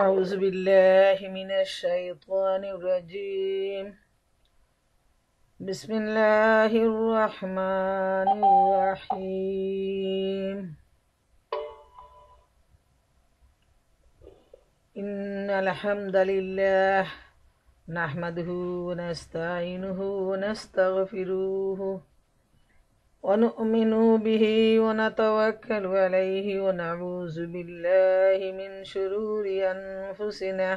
أعوذ بالله من الشيطان الرجيم. بسم الله الرحمن الرحيم. إن الحمد لله نحمده ونستعينه ونستغفره ونؤمن به ونتوكل عليه ونعوذ بالله من شرور أنفسنا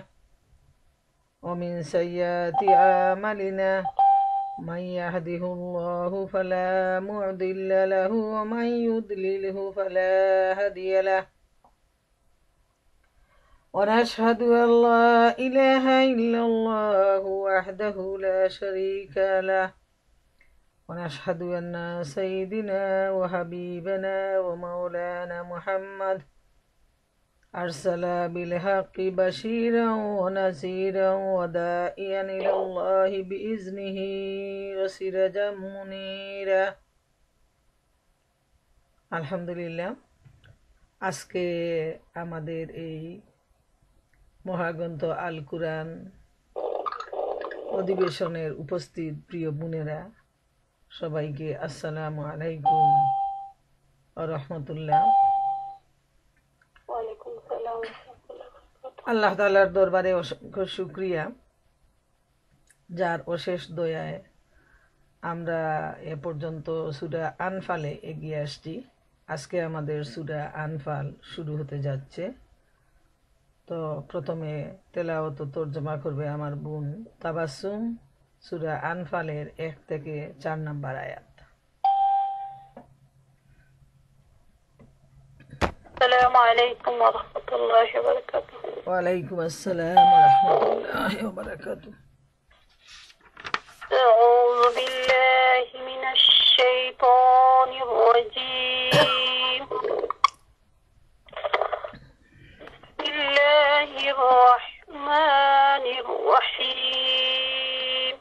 ومن سيئات أعمالنا من يهده الله فلا مضل له ومن يضلله فلا هادي له ونشهد أن لا إله إلا الله وحده لا شريك له ونشهد أن سيدنا وحبيبنا ومولانا محمد أرسل بالحق بشيرا ونذيرا وداعيا إلى الله بإذنه وسراجا منيرا। আলহামদুলিল্লাহ, আজকে আমাদের এই মহাগ্রন্থ আল কুরআন অধিবেশনের উপস্থিত প্রিয় বোনেরা, সবাইকে আসসালামু আলাইকুম ওয়া রাহমাতুল্লাহ। আল্লাহ তাআলার দরবারে অসংখ্য শুকরিয়া, যার অশেষ দয়ায় আমরা এ পর্যন্ত সূরা আনফালে এগিয়ে আসছি। আজকে আমাদের সূরা আনফাল শুরু হতে যাচ্ছে। তো প্রথমে তেলাওয়াত ও তরজমা করবে আমার বোন তাবাসসুম, সূরা আনফালের 1 থেকে 4 নম্বর আয়াত। السلام عليكم ورحمة الله وبركاته. وعليكم السلام ورحمة الله وبركاته. أعوذ بالله من الشيطان الرجيم. بسم الله الرحمن الرحيم.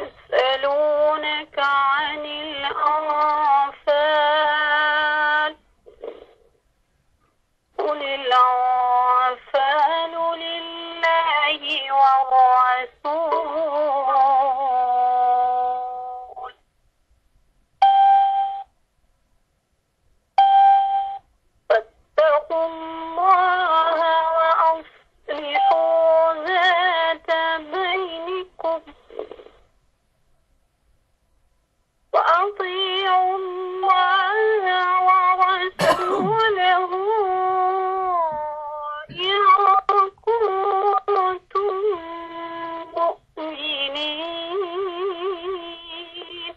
يسألونك عن الأنفال قل الأنفال لله والرسول فاتقوا الله وأصلحوا ذات بينكم وأطيعوا الله ورسوله إن كنتم مؤمنين.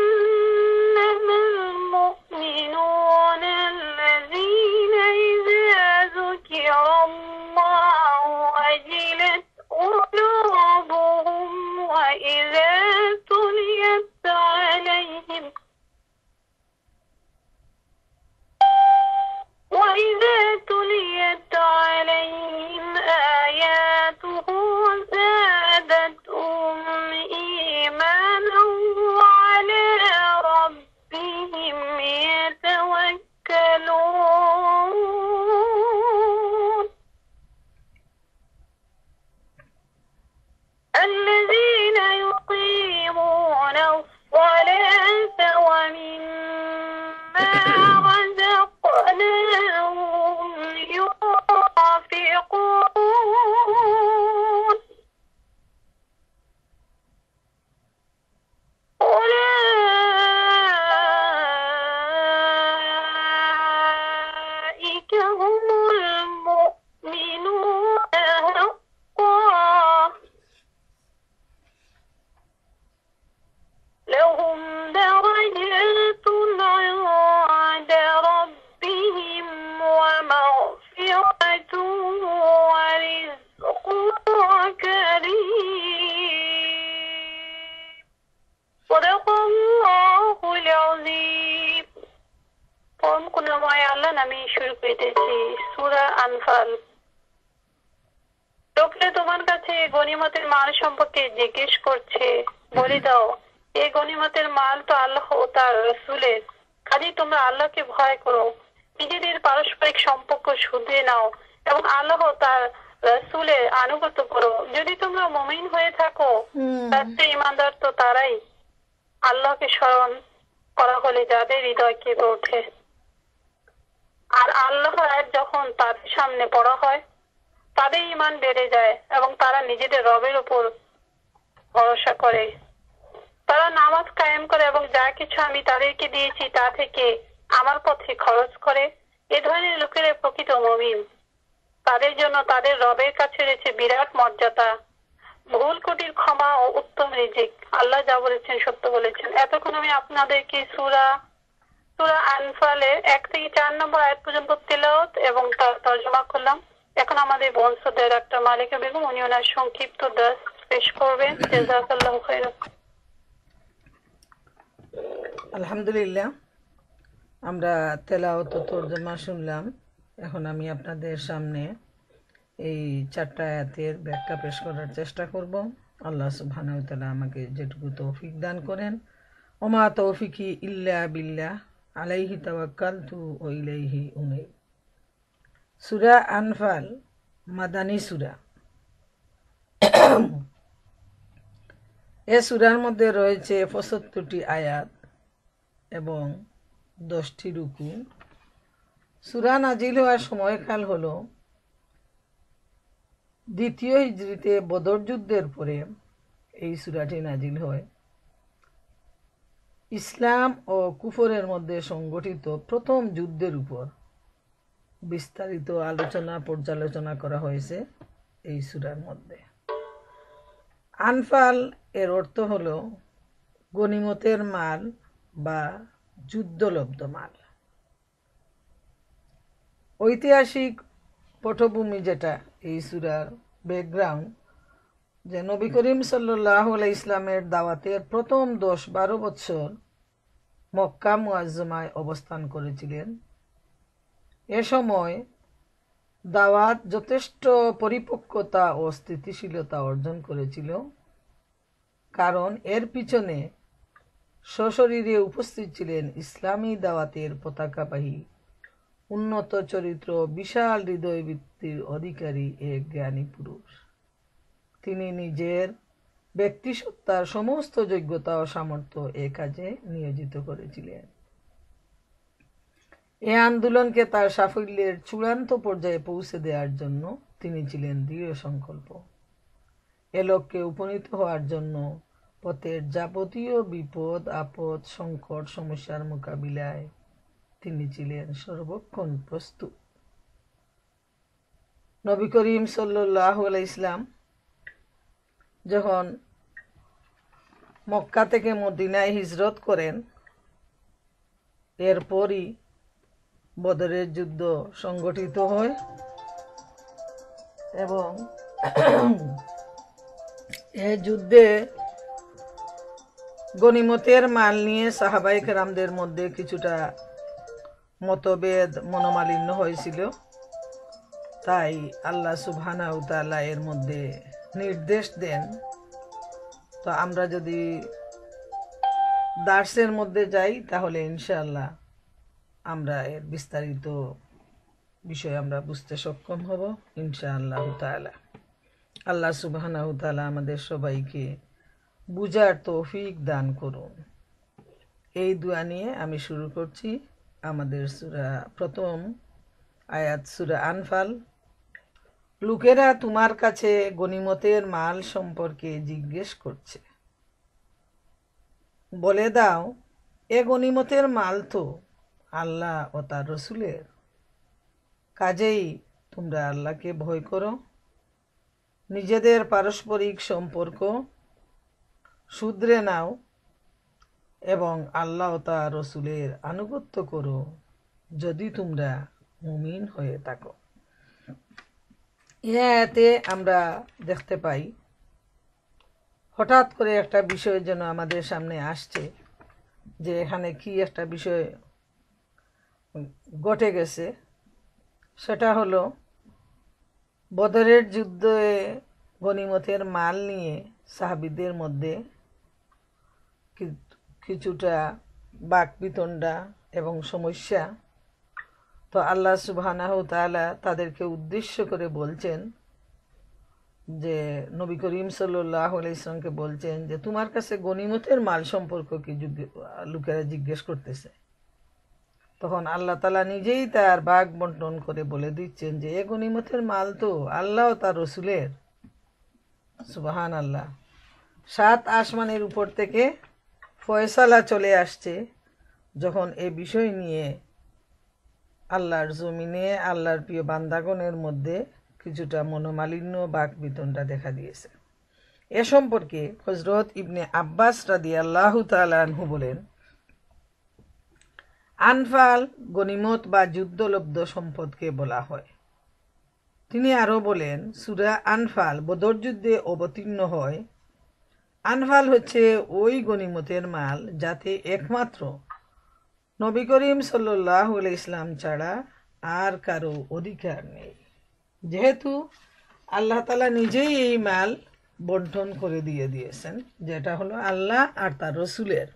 إنما المؤمنون الذين إذا ذكر الله وجلت قلوبهم وإذا تليت عليهم آياته زادتهم إيمانا وعلى ربهم يتوكلون. الذين يقيمون الصلاة ومما رزقناهم ينفقون أولئك هم المؤمنون حقا لهم درجات عند ربهم ومغفرة ورزق كريم. صدق الله العظيم. পরম করুণাময় আল্লাহর নামে শুরু করিতেছি সূরা আনফাল। লোকরা তোমার কাছে গনিমতের মাল সম্পর্কে জিজ্ঞেস করছে, বলে দাও এই গনিমতের মাল তো আল্লাহ ও তার রসুলের, কাজেই তোমরা আল্লাহকে ভয় করো, নিজেদের পারস্পরিক সম্পর্ক শুধরে নাও এবং আল্লাহ ও তার রসুলের আনুগত্য করো। যদি তোমরা মুমিন হয়ে থাকো, সত্যি ইমানদার তো তারাই, আল্লাহকে স্মরণ করা হলে যাদের হৃদয় কেঁপে ওঠে। আর আল্লাহর আয়াত যখন তাদের সামনে পড়া হয়, তাদের ঈমান বেড়ে যায় এবং তারা নিজেদের রবের উপর ভরসা করে। তারা নামাজ কায়েম করে এবং যা কিছু আমি তাদেরকে দিয়েছি তা থেকে আমার পথে খরচ করে। এ ধরনের লোকেরা প্রকৃত মুমিন। তাদের জন্য তাদের রবের কাছে রয়েছে বিরাট মর্যাদা, ভুল ত্রুটির ক্ষমা ও উত্তম রিজিক। আল্লাহ যা বলেছেন সত্য বলেছেন। এতক্ষণ আমি আপনাদেরকে সূরা আনফালের 1 থেকে 4 নম্বর আয়াত পর্যন্ত তিলাওয়াত এবং তার তর্জমা করলাম। এখন আমাদের বংশধর ডাক্তার মালিকা বেগম, উনি ওনার সংক্ষিপ্ত দাস পেশ করবেন। জাযাকাল্লাহু খাইরান। আলহামদুলিল্লাহ, আমরা তেলাওয়াত ও তরজমা শুনলাম। এখন আমি আপনাদের সামনে এই 4টা আয়াতের ব্যাখ্যা পেশ করার চেষ্টা করব। আল্লাহ সুবহানাহু ওয়া তাআলা আমাকে যেটুকু তৌফিক দান করেন। ওমা তৌফিকি ইল্লা বিল্লাহ, আলাইহি তাওয়াক্কালতু ওয়া ইলাইহি উনীব। সূরা আনফাল মাদানী সূরা। এ সূরার মধ্যে রয়েছে 75টি আয়াত এবং 10টি রুকু। সূরা নাজিল হওয়ার সময়কাল হলো 2য় হিজরিতে বদর যুদ্ধের পরে এই সূরাটি নাজিল হয়। ইসলাম ও কুফরের মধ্যে সংগঠিত প্রথম যুদ্ধের উপর বিস্তারিত পর্যালোচনা করা হয়েছে এই সূরার মধ্যে। আনফাল এর অর্থ হলো গনিমতের মাল বা যুদ্ধলব্ধ মাল। ঐতিহাসিক পটভূমি যেটা এই সূরার ব্যাকগ্রাউন্ড, যে নবী করিম সাল্লাল্লাহু আলাইহি ইসলামের দাওয়াতের প্রথম 10-12 বছর মক্কা মুআজ্জমায় অবস্থান করেছিলেন। এ সময় দাওয়াত যথেষ্ট পরিপক্কতা ও স্থিতিশীলতা অর্জন করেছিল, কারণ এর পিছনে সশরীরে উপস্থিত ছিলেন ইসলামী দাওয়াতের পতাকাবাহী, উন্নত চরিত্র, বিশাল হৃদয়বৃত্তির অধিকারী এক জ্ঞানী পুরুষ। তিনি নিজের ব্যক্তিসত্তার সমস্ত যোগ্যতা ও সামর্থ্য এ কাজে নিয়োজিত করেছিলেন। এ আন্দোলনকে তার সাফল্যের চূড়ান্ত পর্যায়ে পৌঁছে দেওয়ার জন্য তিনি ছিলেন দৃঢ় সংকল্প। এ লক্ষ্যে উপনীত হওয়ার জন্য পথের যাবতীয় বিপদ আপদ, সংকট, সমস্যার মোকাবিলায় তিনি ছিলেন সর্বক্ষণ প্রস্তুত। নবী করিম সাল্লাল্লাহু আলাইহি ইসলাম যখন মক্কা থেকে মদিনায় হিজরত করেন, এরপরই বদরের যুদ্ধ সংগঠিত হয় এবং এই যুদ্ধে গনিমতের মাল নিয়ে সাহাবায়ে কেরামদের মধ্যে কিছুটা মতভেদ, মনোমালিন্য হয়েছিল। তাই আল্লাহ সুবহানাহু ওয়া তাআলা এর মধ্যে নির্দেশ দেন। তো আমরা যদি দার্সের মধ্যে যাই তাহলে ইনশাআল্লাহ আমরা এর বিস্তারিত বিষয় আমরা বুঝতে সক্ষম হব ইনশাআল্লাহ তাআলা। আল্লাহ সুবহানাহু ওয়া তাআলা আমাদের সবাইকে বুঝার তৌফিক দান করুন। এই দোয়া নিয়ে আমি শুরু করছি আমাদের সূরা প্রথম আয়াত, সূরা আনফাল। লোকেরা তোমার কাছে গনিমতের মাল সম্পর্কে জিজ্ঞেস করছে, বলে দাও এ গনিমতের মাল তো আল্লাহ ও তার রসুলের, কাজেই তোমরা আল্লাহকে ভয় করো, নিজেদের পারস্পরিক সম্পর্ক শুধরে নাও এবং আল্লাহ ও তার রসুলের আনুগত্য করো যদি তোমরা মুমিন হয়ে থাকো। এতে আমরা দেখতে পাই হঠাৎ করে একটা বিষয় যেন আমাদের সামনে আসছে, যে এখানে কি একটা বিষয় ঘটে গেছে। সেটা হলো বদরের যুদ্ধে গনিমতের মাল নিয়ে সাহাবীদের মধ্যে কিছুটা বাকবিতণ্ডা এবং সমস্যা। তো আল্লাহ সুবহানাহু তাআলা তাদেরকে উদ্দেশ্য করে বলছেন যে নবী করিম সাল্লাল্লাহু আলাইহি ওয়াসাল্লামকে বলছেন যে তোমার কাছে গনিমতের মাল সম্পর্ক কি লোকেরা জিজ্ঞেস করতেছে। তখন আল্লাহ তাআলা নিজেই তার ভাগ বন্টন করে বলে দিচ্ছেন যে এ গনিমতের মাল তো আল্লাহ ও তার রসুলের। সুবহানাল্লাহ। 7 আসমানের উপর থেকে ফয়সালা চলে আসছে যখন এ বিষয় নিয়ে আল্লাহর জমিনে আল্লাহর প্রিয় বান্দাগণের মধ্যে কিছুটা মনোমালিন্য বাকবিতণ্ডা দেখা দিয়েছে। এ সম্পর্কে হযরত ইবনে আব্বাস রাদিয়াল্লাহু তাআলা আনহু বলেন, আনফাল গনিমত বা যুদ্ধলব্ধ সম্পদকে বলা হয়। তিনি আরো বলেন, সূরা আনফাল বদর যুদ্ধে অবতীর্ণ হয়। আনফাল হচ্ছে ওই গনিমতের মাল যাতে একমাত্র নবী করিম সাল্লাল্লাহু আলাইহি ওয়াসাল্লাম ছাড়া আর কারো অধিকার নেই, যেহেতু আল্লাহ তাআলা নিজেই এই মাল বন্টন করে দিয়েছেন, যেটা হলো আল্লাহ আর তার রসুলের।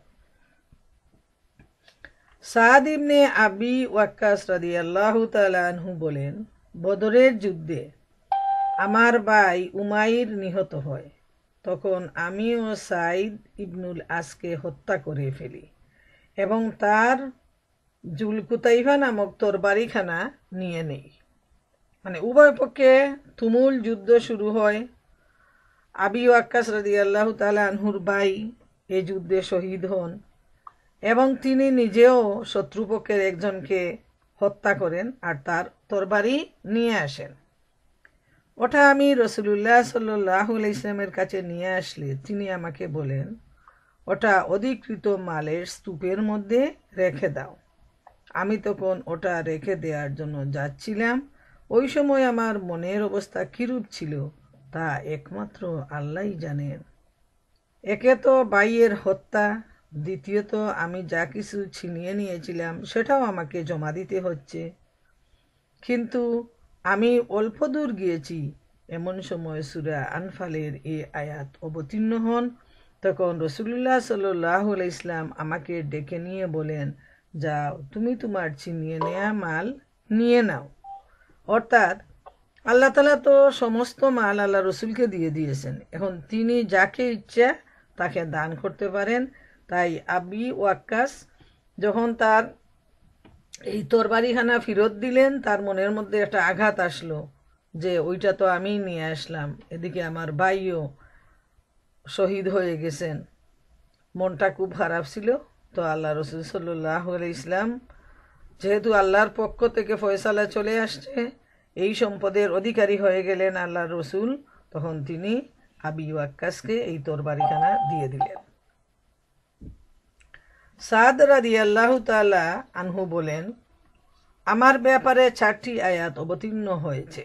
সাদ ইবনে আবি ওয়াক্কাস রাদিয়াল্লাহু তাআলা আনহু বলেন, বদরের যুদ্ধে আমার ভাই উমাইর নিহত হয়। তখন আমি ও সাইদ ইবনুল আসকে হত্যা করে ফেলি এবং তার জুলকুতাইফা নামক তরবারিখানা নিয়ে নেই। মানে উভয় পক্ষে তুমুল যুদ্ধ শুরু হয়। আবি ওয়াক্কাস রাদিয়াল্লাহু তাআলা আনহুর ভাই এই যুদ্ধে শহীদ হন এবং তিনি নিজেও শত্রুপক্ষের একজনকে হত্যা করেন আর তার তরবারি নিয়ে আসেন। ওটা আমি রাসূলুল্লাহ সাল্লাল্লাহু আলাইহি ওয়াসাল্লামের কাছে নিয়ে আসলে তিনি আমাকে বলেন, ওটা অধিকৃত মালের স্তূপের মধ্যে রেখে দাও। আমি তখন ওটা রেখে দেওয়ার জন্য যাচ্ছিলাম। ওই সময় আমার মনের অবস্থা কিরূপ ছিল তা একমাত্র আল্লাহই জানেন। একে তো ভাইয়ের হত্যা, দ্বিতীয়ত আমি যা কিছু ছিনিয়ে নিয়েছিলাম সেটাও আমাকে জমা দিতে হচ্ছে। কিন্তু আমি অল্প দূর গিয়েছি, এমন সময় সূরা আনফালের এই আয়াত অবতীর্ণ হন। তখন রাসূলুল্লাহ সাল্লাল্লাহু আলাইহি ওয়াসাল্লাম আমাকে ডেকে নিয়ে বলেন, যাও তুমি তোমার ছিনিয়ে নেয়া মাল নিয়ে নাও। অর্থাৎ আল্লাহ তাআলা তো সমস্ত মাল আল্লাহ রসুলকে দিয়ে দিয়েছেন, এখন তিনি যাকে ইচ্ছা তাকে দান করতে পারেন। তাই আবি ওয়াক্কাস যখন তার এই তরবারিখানা ফেরত দিলেন, তার মনের মধ্যে একটা আঘাত আসলো যে ওইটা তো আমি নিয়ে আসলাম, এদিকে আমার ভাইও শহীদ হয়ে গেছেন। মনটা খুব খারাপ ছিল। তো আল্লাহ রসুল সাল্লাল্লাহু আলাইহি ওয়াসাল্লাম যেহেতু আল্লাহর পক্ষ থেকে ফয়সালা চলে আসছে, এই সম্পদের অধিকারী হয়ে গেলেন আল্লাহ রসুল, তখন তিনি আবি ওয়াক্কাসকে এই তরবারিখানা দিয়ে দিলেন। সাদ রাদিয়াল্লাহু তাআলা আনহু বলেন, আমার ব্যাপারে 4টি আয়াত অবতীর্ণ হয়েছে।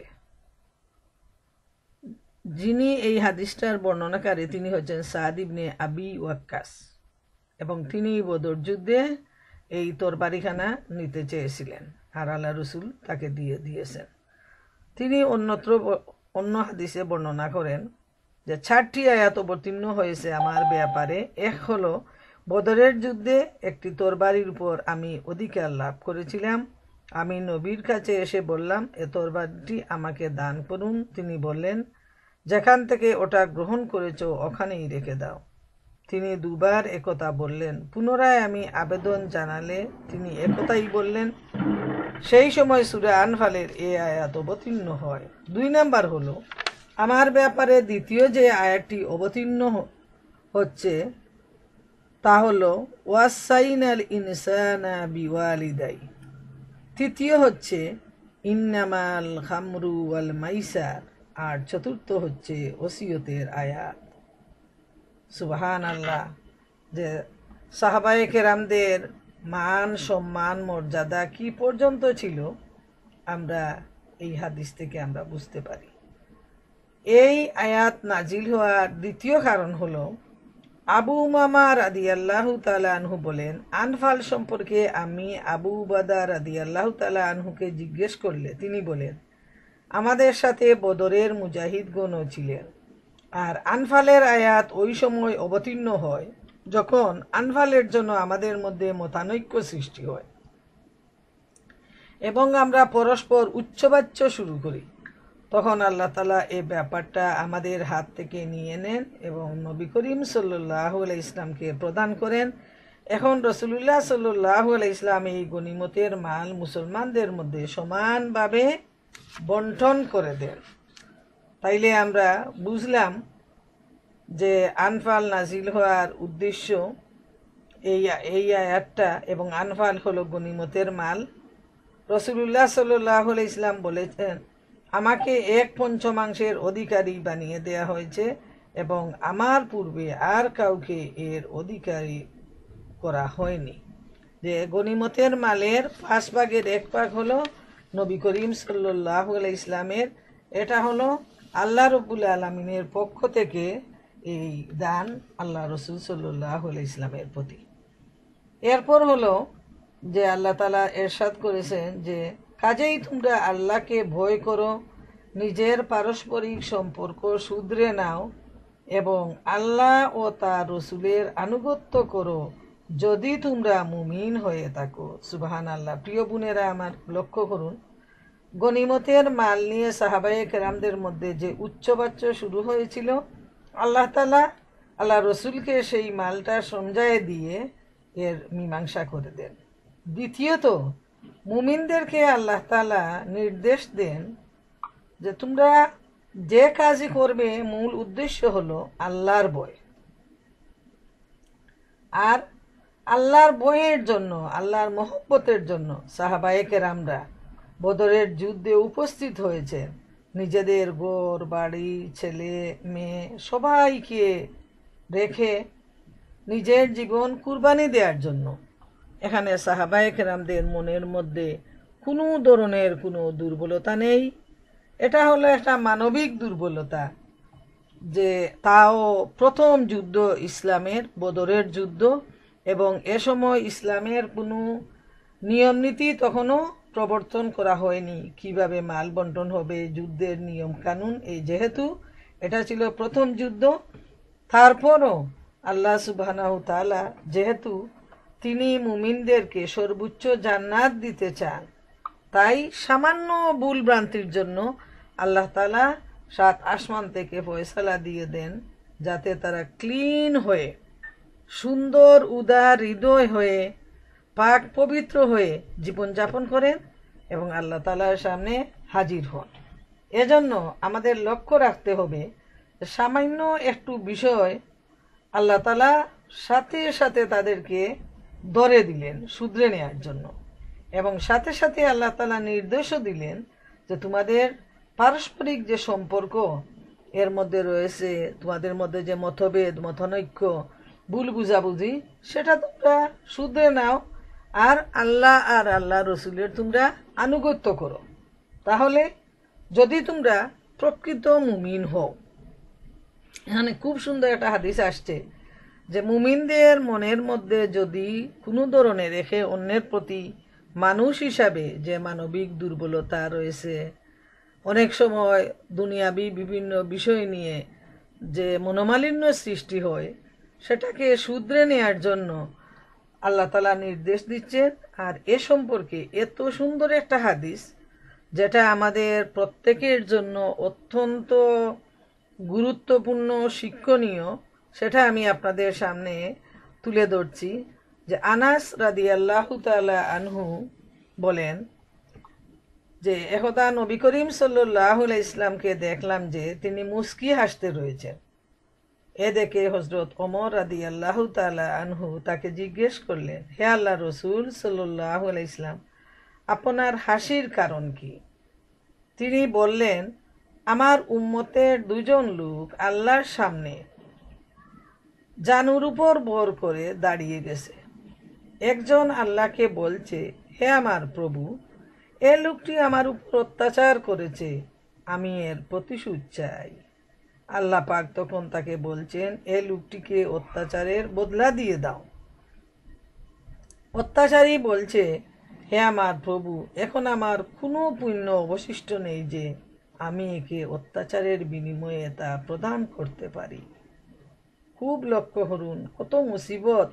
যিনি এই হাদিসটার বর্ণনাকারী তিনি হচ্ছেন সাদ ইবনে আবি ওয়াক্কাস এবং তিনি বদর যুদ্ধে এই তরবারিখানা নিতে চেয়েছিলেন আর আল্লাহ রসুল তাকে দিয়ে দিয়েছেন। তিনি অন্য হাদিসে বর্ণনা করেন যে 4টি আয়াত অবতীর্ণ হয়েছে আমার ব্যাপারে। এক হলো, বদরের যুদ্ধে একটি তরবারির উপর আমি অধিকার লাভ করেছিলাম। আমি নবীর কাছে এসে বললাম, এ তরবারিটি আমাকে দান করুন। তিনি বললেন, যেখান থেকে ওটা গ্রহণ করেছ ওখানেই রেখে দাও। তিনি দুবার একথা বললেন। পুনরায় আমি আবেদন জানালে তিনি একথাই বললেন। সেই সময় সূরা আনফালের এই আয়াত অবতীর্ণ হয়। 2 নাম্বার হলো, আমার ব্যাপারে দ্বিতীয় যে আয়াতটি অবতীর্ণ হচ্ছে তা হলো ওয়াসাইনাল ইনসানা বিওয়ালিদাই। তৃতীয় হচ্ছে ইন্নামাল খামরু ওয়াল মাইসার। আর চতুর্থ হচ্ছে ওসিয়তের আয়াত। সুবহানাল্লাহ। যে সাহাবায়ে কেরামদের মান সম্মান মর্যাদা কি পর্যন্ত ছিল আমরা এই হাদিস থেকে আমরা বুঝতে পারি। এই আয়াত নাজিল হওয়ার দ্বিতীয় কারণ হলো, আবু উমামা রাদিয়াল্লাহু তাআলা আনহু বলেন, আনফাল সম্পর্কে আমি আবু উবাদা রাদিয়াল্লাহু তাআলা আনহুকে জিজ্ঞেস করলে তিনি বলেন, আমাদের সাথে বদরের মুজাহিদগণও ছিলেন। আর আনফালের আয়াত ওই সময় অবতীর্ণ হয় যখন আনফালের জন্য আমাদের মধ্যে মতানৈক্য সৃষ্টি হয় এবং আমরা পরস্পর উচ্চবাচ্য শুরু করি, তখন আল্লাহ তাআলা এই ব্যাপারটা আমাদের হাত থেকে নিয়ে নেন এবং নবী করিম সাল্লাল্লাহু আলাইহি ইসলামকে প্রদান করেন। এখন রাসূলুল্লাহ সাল্লাল্লাহু আলাইহি ইসলাম এই গনিমতের মাল মুসলমানদের মধ্যে সমানভাবে বন্টন করে দেন। তাইলে আমরা বুঝলাম যে আনফাল নাজিল হওয়ার উদ্দেশ্য এই আয়াতটা, এবং আনফাল হলো গনিমতের মাল। রাসূলুল্লাহ সাল্লাল্লাহু আলাইহি ইসলাম বলেছেন, আমাকে 1/5 অধিকারী বানিয়ে দেয়া হয়েছে এবং আমার পূর্বে আর কাউকে এর অধিকারী করা হয়নি। যে গনিমতের মালের 1/5 হলো নবী করিম সাল্লাল্লাহু আলাইহি ইসলামের। এটা হলো আল্লাহ রব্বুল আলামিনের পক্ষ থেকে এই দান আল্লাহ রসুল সাল্লাল্লাহু আলাইহি ইসলামের প্রতি। এরপর হলো যে আল্লাহ তাআলা ইরশাদ করেছেন যে কাজেই তোমরা আল্লাহকে ভয় করো, নিজের পারস্পরিক সম্পর্ক শুধরে নাও এবং আল্লাহ ও তার রসুলের আনুগত্য করো যদি তোমরা মুমিন হয়ে থাকো। সুবহানাল্লাহ। প্রিয় বোনেরা আমার, লক্ষ্য করুন, গনিমতের মাল নিয়ে সাহাবায়ে কেরামদের মধ্যে যে উচ্চবাচ্য শুরু হয়েছিল, আল্লাহ তাআলা আল্লাহ রসুলকে সেই মালটা সমঝায় দিয়ে এর মীমাংসা করে দেন। দ্বিতীয়ত, মুমিনদেরকে আল্লাহ তাআলা নির্দেশ দেন যে তোমরা যে কাজই করবে মূল উদ্দেশ্য হলো আল্লাহর ভয়। আর আল্লাহর ভয়ের জন্য, আল্লাহর মহব্বতের জন্য সাহাবায়ে কেরামরা বদরের যুদ্ধে উপস্থিত হয়েছেন, নিজেদের ঘর বাড়ি ছেলে মেয়ে সবাইকে রেখে নিজের জীবন কুরবানি দেওয়ার জন্য। এখানে সাহাবায়ে কেরামদের মনের মধ্যে কোনো ধরনের কোনো দুর্বলতা নেই। এটা হলো একটা মানবিক দুর্বলতা, যে তাও প্রথম যুদ্ধ ইসলামের, বদরের যুদ্ধ, এবং এ সময় ইসলামের কোনো নিয়ম নীতি তখনও প্রবর্তন করা হয়নি, কিভাবে মাল বন্টন হবে, যুদ্ধের নিয়ম কানুন। এই যেহেতু এটা ছিল প্রথম যুদ্ধ, তারপরও আল্লাহ সুবহানাহু তাআলা যেহেতু তিনি মুমিনদেরকে সর্বোচ্চ জান্নাত দিতে চান, তাই সামান্য ভুল ভ্রান্তির জন্য আল্লাহ তাআলা 7 আসমান থেকে ফয়সালা দিয়ে দেন যাতে তারা ক্লিন হয়ে, সুন্দর উদার হৃদয় হয়ে, পাক পবিত্র হয়ে জীবনযাপন করেন এবং আল্লাহ তাআলার সামনে হাজির হন। এজন্য আমাদের লক্ষ্য রাখতে হবে যে সামান্য একটু বিষয় আল্লাহ তাআলা সাথে সাথে তাদেরকে ধরে দিলেন শুধরে নেওয়ার জন্য, এবং সাথে সাথে আল্লাহ তাআলা নির্দেশও দিলেন যে তোমাদের পারস্পরিক যে সম্পর্ক এর মধ্যে রয়েছে, তোমাদের মধ্যে যে মতভেদ মতানৈক্য ভুল বুঝাবুঝি, সেটা তোমরা শুধরে নাও আর আল্লাহ আর আল্লাহ রসুলের তোমরা আনুগত্য করো, তাহলে যদি তোমরা প্রকৃত মুমিন হও। এখানে খুব সুন্দর একটা হাদিস আসছে যে মুমিনদের মনের মধ্যে যদি কোনো ধরনের রেখে অন্যের প্রতি মানুষ হিসাবে যে মানবিক দুর্বলতা রয়েছে, অনেক সময় দুনিয়াবি বিভিন্ন বিষয় নিয়ে যে মনোমালিন্য সৃষ্টি হয়, সেটাকে শুধরে নেওয়ার জন্য আল্লাহ তাআলা নির্দেশ দিচ্ছেন। আর এ সম্পর্কে এত সুন্দর একটা হাদিস, যেটা আমাদের প্রত্যেকের জন্য অত্যন্ত গুরুত্বপূর্ণ শিক্ষণীয়, সেটা আমি আপনাদের সামনে তুলে ধরছি। যে আনাস রাদিয়াল্লাহু তাআলা আনহু বলেন যে একদা নবী করিম সাল্লাল্লাহু আলাইহি ইসলামকে দেখলাম যে তিনি মুস্কি হাসতে রয়েছেন। এ দেখে হযরত ওমর রাদিয়াল্লাহু তাআলা আনহু তাকে জিজ্ঞেস করলেন, হে আল্লাহর রাসূল সাল্লাল্লাহু আলাইহি ইসলাম, আপনার হাসির কারণ কি? তিনি বললেন, আমার উম্মতের 2 জন লোক আল্লাহর সামনে জানুর উপর ভর করে দাঁড়িয়ে গেছে। একজন আল্লাহকে বলছে, হে আমার প্রভু, এ লোকটি আমার উপর অত্যাচার করেছে, আমি এর প্রতিশোধ চাই। আল্লাহ পাক তখন তাকে বলছেন, এ লোকটিকে অত্যাচারের বদলা দিয়ে দাও। অত্যাচারী বলছে, হে আমার প্রভু, এখন আমার কোনো পুণ্য অবশিষ্ট নেই যে আমি একে অত্যাচারের বিনিময়ে তা প্রদান করতে পারি। খুব লক্ষ্য করুন কত মুসিবত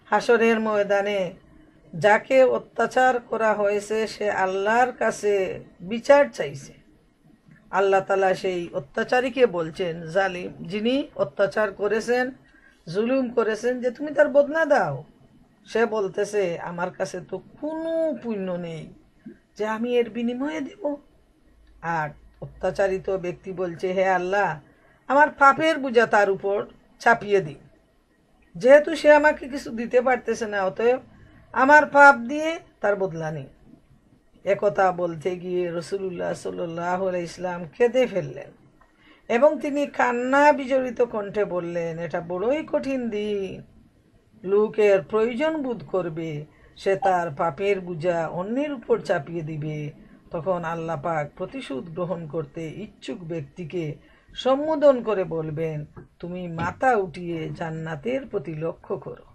হাসরের ময়দানে। যাকে অত্যাচার করা হয়েছে সে আল্লাহর কাছে বিচার চাইছে। আল্লাহ তাআলা সেই অত্যাচারীকে বলছেন, জালিম যিনি অত্যাচার করেছেন, জুলুম করেছেন, যে তুমি তার বদলা দাও। সে বলতেছে আমার কাছে তো কোনো পুণ্য নেই যে আমি এর বিনিময়ে দেব। আর অত্যাচারিত ব্যক্তি বলছে, হে আল্লাহ, আমার পাপের বোঝা তার উপর চাপিয়ে দিন। যেহেতু সে আমাকে কিছু দিতে পারতেছে না, অতএব আমার পাপ দিয়ে তার বদলা নেই। একথা বলতে গিয়ে রাসূলুল্লাহ সাল্লাল্লাহু আলাইহি ইসলাম কেঁদে ফেললেন এবং তিনি কান্না বিজড়িত কণ্ঠে বললেন, এটা বড়ই কঠিন দিন। লোকের প্রয়োজন বোধ করবে, সে তার পাপের বোঝা অন্যের উপর চাপিয়ে দিবে। তখন আল্লাহ পাক প্রতিশোধ গ্রহণ করতে ইচ্ছুক ব্যক্তিকে সম্বোধন করে বলবেন, তুমি মাথা উঠিয়ে জান্নাতের প্রতি লক্ষ্য করো।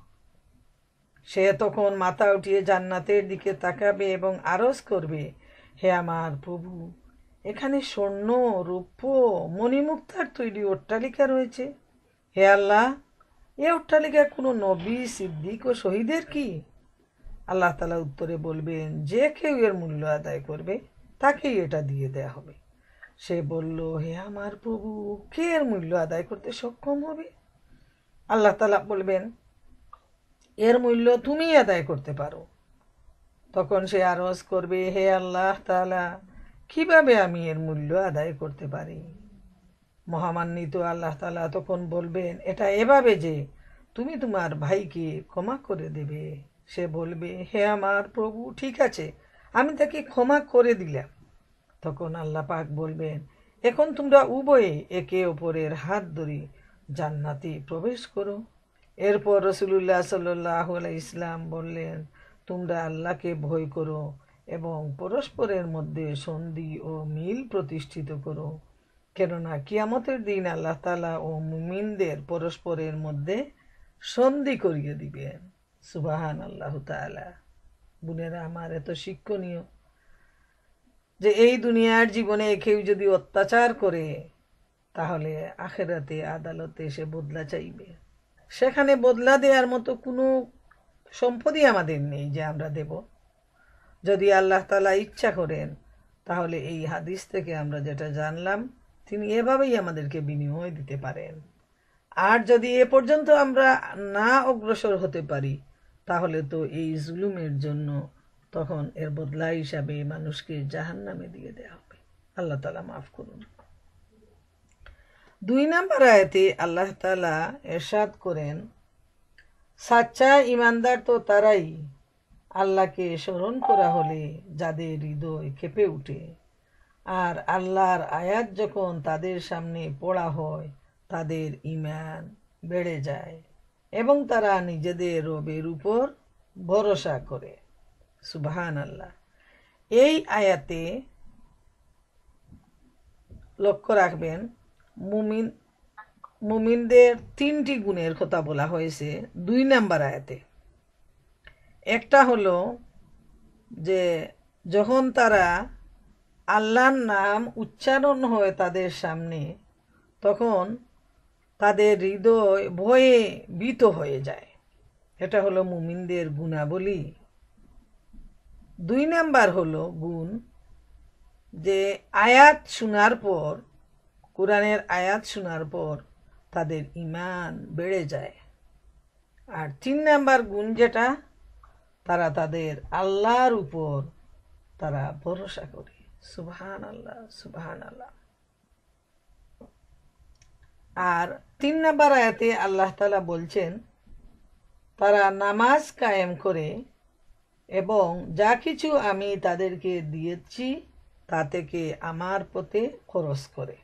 সে তখন মাথা উঠিয়ে জান্নাতের দিকে তাকাবে এবং আরজ করবে, হে আমার প্রভু, এখানে স্বর্ণ, রৌপ্য, মণিমুক্তার তৈরি অট্টালিকা রয়েছে। হে আল্লাহ, এ অট্টালিকা কোনো নবী, সিদ্দিক ও শহীদের কি? আল্লাহ তাআলা উত্তরে বলবেন, যে কেউ এর মূল্য আদায় করবে তাকেই এটা দিয়ে দেয়া হবে। সে বলল, হে আমার প্রভু, কে এর মূল্য আদায় করতে সক্ষম হবে? আল্লাহ তাআলা বলবেন, এর মূল্য তুমি আদায় করতে পারো। তখন সে আরজ করবে, হে আল্লাহ তাআলা, কিভাবে আমি এর মূল্য আদায় করতে পারি? মহামান্বিত আল্লাহ তাআলা তখন বলবেন, এটা এভাবে যে তুমি তোমার ভাইকে ক্ষমা করে দেবে। সে বলবে, হে আমার প্রভু, ঠিক আছে, আমি তাকে ক্ষমা করে দিলাম। তখন আল্লাহ পাক বলবেন, এখন তোমরা উভয়ে একে অপরের হাত ধরে জান্নাতে প্রবেশ করো। এরপর রাসূলুল্লাহ সাল্লাল্লাহু আলাইহি ইসলাম বললেন, তোমরা আল্লাহকে ভয় করো এবং পরস্পরের মধ্যে সন্ধি ও মিল প্রতিষ্ঠিত করো, কেননা কিয়ামতের দিন আল্লাহ তাআলা ও মুমিনদের পরস্পরের মধ্যে সন্ধি করিয়ে দিবেন। সুবহানাল্লাহু তাআলা। বোনেরা আমার, এত শিক্ষণীয় যে এই দুনিয়ার জীবনে কেউ যদি অত্যাচার করে তাহলে আখিরাতে আদালতে সে বদলা চাইবে। সেখানে বদলা দেওয়ার মতো কোনো সম্পদই আমাদের নেই যে আমরা দেব। যদি আল্লাহ তাআলা ইচ্ছা করেন তাহলে এই হাদিস থেকে আমরা যেটা জানলাম, তিনি এভাবেই আমাদেরকে বিনিময় দিতে পারেন। আর যদি এ পর্যন্ত আমরা না অগ্রসর হতে পারি তাহলে তো এই জুলুমের জন্য তখন এর বদলা হিসাবে মানুষকে জাহান্নামে দিয়ে দেওয়া হবে। আল্লাহ তাআলা মাফ করুন। 2 নম্বর আয়াতে আল্লাহ তাআলা ইরশাদ করেন, সাচ্চা ঈমানদার তো তারাই আল্লাহকে স্মরণ করা হলে যাদের হৃদয় কেঁপে ওঠে, আর আল্লাহর আয়াত যখন তাদের সামনে পড়া হয় তাদের ঈমান বেড়ে যায় এবং তারা নিজেদের রবের উপর ভরসা করে। সুবহানাল্লাহ। এই আয়াতে লক্ষ্য রাখবেন, মুমিনদের 3টি গুণের কথা বলা হয়েছে 2 নম্বর আয়াতে। একটা হলো যে যখন তারা আল্লাহর নাম উচ্চারণ হয় তাদের সামনে, তখন তাদের হৃদয় ভয়ে ভীত হয়ে যায়। এটা হলো মুমিনদের গুণাবলী। 2 নাম্বার হলো গুণ যে আয়াত শোনার পর, কোরআনের আয়াত শোনার পর তাদের ঈমান বেড়ে যায়। আর 3 নাম্বার গুণ যেটা, তারা তাদের আল্লাহর উপর তারা ভরসা করে। সুবহানাল্লাহ, সুবহানাল্লাহ। আর 3 নাম্বার আয়াতে আল্লাহ তাআলা বলছেন, তারা নামাজ কায়েম করে এবং যা কিছু আমি তাদেরকে দিয়েছি তা থেকে আমার পথে খরচ করে।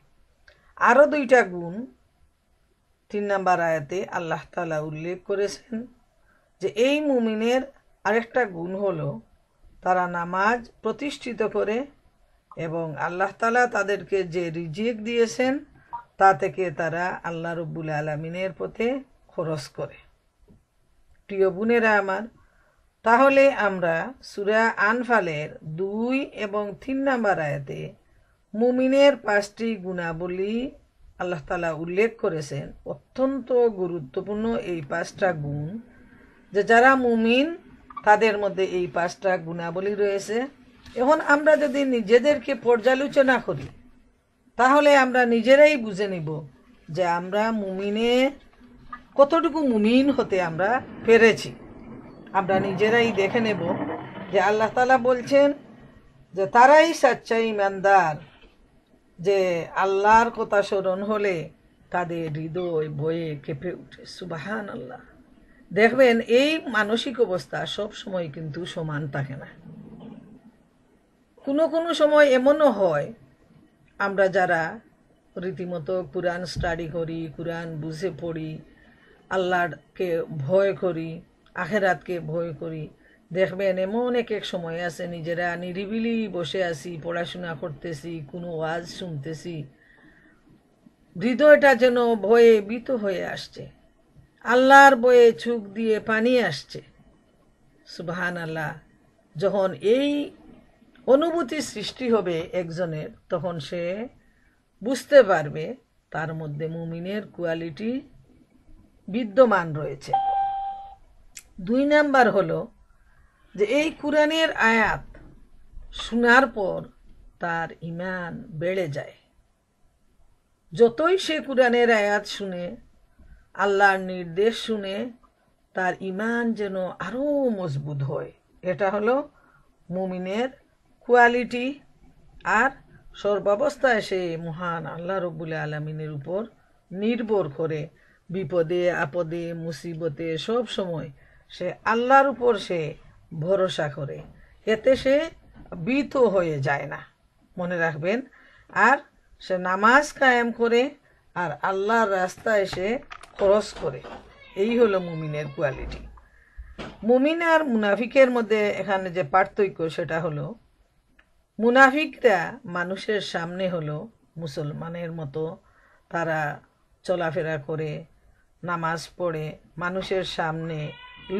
আরো 2টা গুণ 3 নাম্বার আয়াতে আল্লাহ তাআলা উল্লেখ করেছেন যে এই মুমিনের আরেকটা গুণ হলো তারা নামাজ প্রতিষ্ঠিত করে এবং আল্লাহ তাআলা তাদেরকে যে রিজিক দিয়েছেন তা থেকে তারা আল্লাহ রাব্বুল আলামিনের পথে খরচ করে। প্রিয় বোনেরা আমার, তাহলে আমরা সূরা আনফালের 2 এবং 3 নাম্বার আয়াতে মুমিনের 5টি গুণাবলী আল্লাহ তাআলা উল্লেখ করেছেন অত্যন্ত গুরুত্বপূর্ণ এই 5টা গুণ, যে যারা মুমিন তাদের মধ্যে এই 5টা গুণাবলী রয়েছে। এখন আমরা যদি নিজেদেরকে পর্যালোচনা করি তাহলে আমরা নিজেরাই বুঝে নিব যে আমরা মুমিনে কতটুকু মুমিন হতে আমরা পেরেছি। আমরা নিজেরাই দেখে নেব যে আল্লাহ তাআলা বলছেন যে তারাই সচ্চা ঈমানদার, যে আল্লাহর কথা স্মরণ হলে তাদের হৃদয় ভয়ে কেঁপে ওঠে। সুবহানাল্লাহ। দেখবেন এই মানসিক অবস্থা সব সময় কিন্তু সমান থাকে না। কোনো কোনো সময় এমনও হয় আমরা যারা রীতিমতো কোরআন স্টাডি করি, কোরআন বুঝে পড়ি, আল্লাহকে ভয় করি, আখেরাতকে ভয় করি, দেখবেন এমন এক এক সময় আছে নিজেরা নিরিবিলি বসে আছি, পড়াশোনা করতেছি, কোনো ওয়াজ শুনতেছি, হৃদয়টা যেন ভয়ে ভীত হয়ে আসছে, আল্লাহর বয়ে চোখ দিয়ে পানি আসছে। সুবহানাল্লাহ। যখন এই অনুভূতি সৃষ্টি হবে একজনের, তখন সে বুঝতে পারবে তার মধ্যে মুমিনের কোয়ালিটি বিদ্যমান রয়েছে। 2 নাম্বার হলো যে এই কোরআনের আয়াত শোনার পর তার ঈমান বেড়ে যায়। যতই সে কোরআনের আয়াত শুনে, আল্লাহর নির্দেশ শুনে, তার ঈমান যেন আরো মজবুত হয়। এটা হলো মুমিনের কোয়ালিটি। আর সর্বাবস্থায় সে মহান আল্লাহ রব্বুল আলামিনের উপর নির্ভর করে, বিপদে আপদে মুসিবতে সব সময় সে আল্লাহর উপর সে ভরসা করে, এতে সে ভীত হয়ে যায় না। মনে রাখবেন। আর সে নামাজ কায়েম করে আর আল্লাহর রাস্তায় সে খরচ করে। এই হলো মুমিনের কোয়ালিটি। মুমিন আর মুনাফিকের মধ্যে এখানে যে পার্থক্য সেটা হলো, মুনাফিকরা মানুষের সামনে হলো মুসলমানের মতো, তারা চলাফেরা করে, নামাজ পড়ে মানুষের সামনে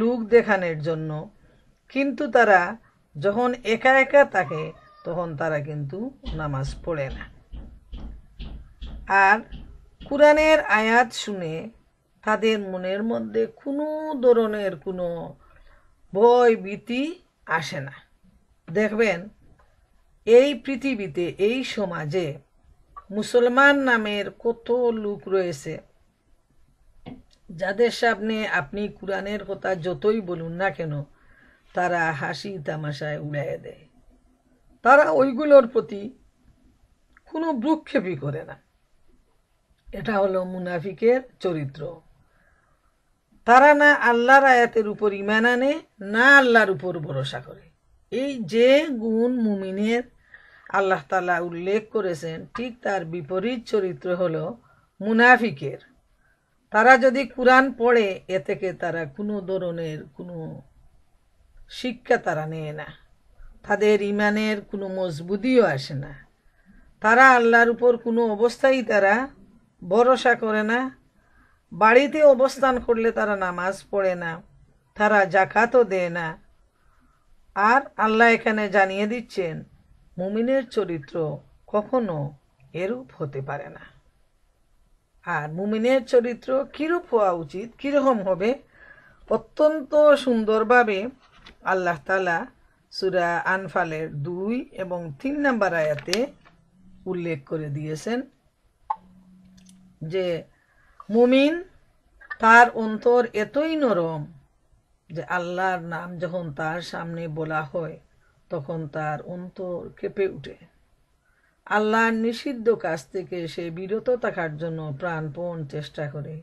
লোক দেখানোর জন্য, কিন্তু তারা যখন একা একা থাকে তখন তারা কিন্তু নামাজ পড়ে না। আর কোরআনের আয়াত শুনে তাদের মনের মধ্যে কোনো ধরনের কোনো ভয় ভীতি আসে না। দেখবেন এই পৃথিবীতে, এই সমাজে মুসলমান নামের কত লোক রয়েছে যাদের সামনে আপনি কোরআনের কথা যতই বলুন না কেন তারা হাসি তামাশায় উড়াইয়ে দেয়। তারা ওইগুলোর প্রতি কোনো ভ্রুক্ষেপই করে না। এটা হলো মুনাফিকের চরিত্র। তারা না আল্লাহর আয়াতের উপর ঈমান আনে, না আল্লাহর উপর ভরসা করে। এই যে গুণ মুমিনের আল্লাহ তাআলা উল্লেখ করেছেন, ঠিক তার বিপরীত চরিত্র হলো মুনাফিকের। তারা যদি কোরআন পড়ে, এ থেকে তারা কোনো ধরনের কোনো শিক্ষা তারা নেয় না, তাদের ঈমানের কোনো মজবুতিও আসে না। তারা আল্লাহর উপর কোনো অবস্থায় তারা ভরসা করে না। বাড়িতে অবস্থান করলে তারা নামাজ পড়ে না, তারা জাকাতও দেয় না। আর আল্লাহ এখানে জানিয়ে দিচ্ছেন মুমিনের চরিত্র কখনো এরূপ হতে পারে না। আর মুমিনের চরিত্র কিরূপ হওয়া উচিত, কিরকম হবে, অত্যন্ত সুন্দরভাবে আল্লাহ তাআলা সূরা আনফালের 2 এবং 3 নম্বর আয়াতে উল্লেখ করে দিয়েছেন যে মুমিন তার অন্তর এতই নরম যে আল্লাহর নাম যখন তার সামনে বলা হয় তখন তার অন্তর কেঁপে ওঠে। আল্লাহর নিষিদ্ধ কাজ থেকে সে বিরত থাকার জন্য প্রাণপণ চেষ্টা করে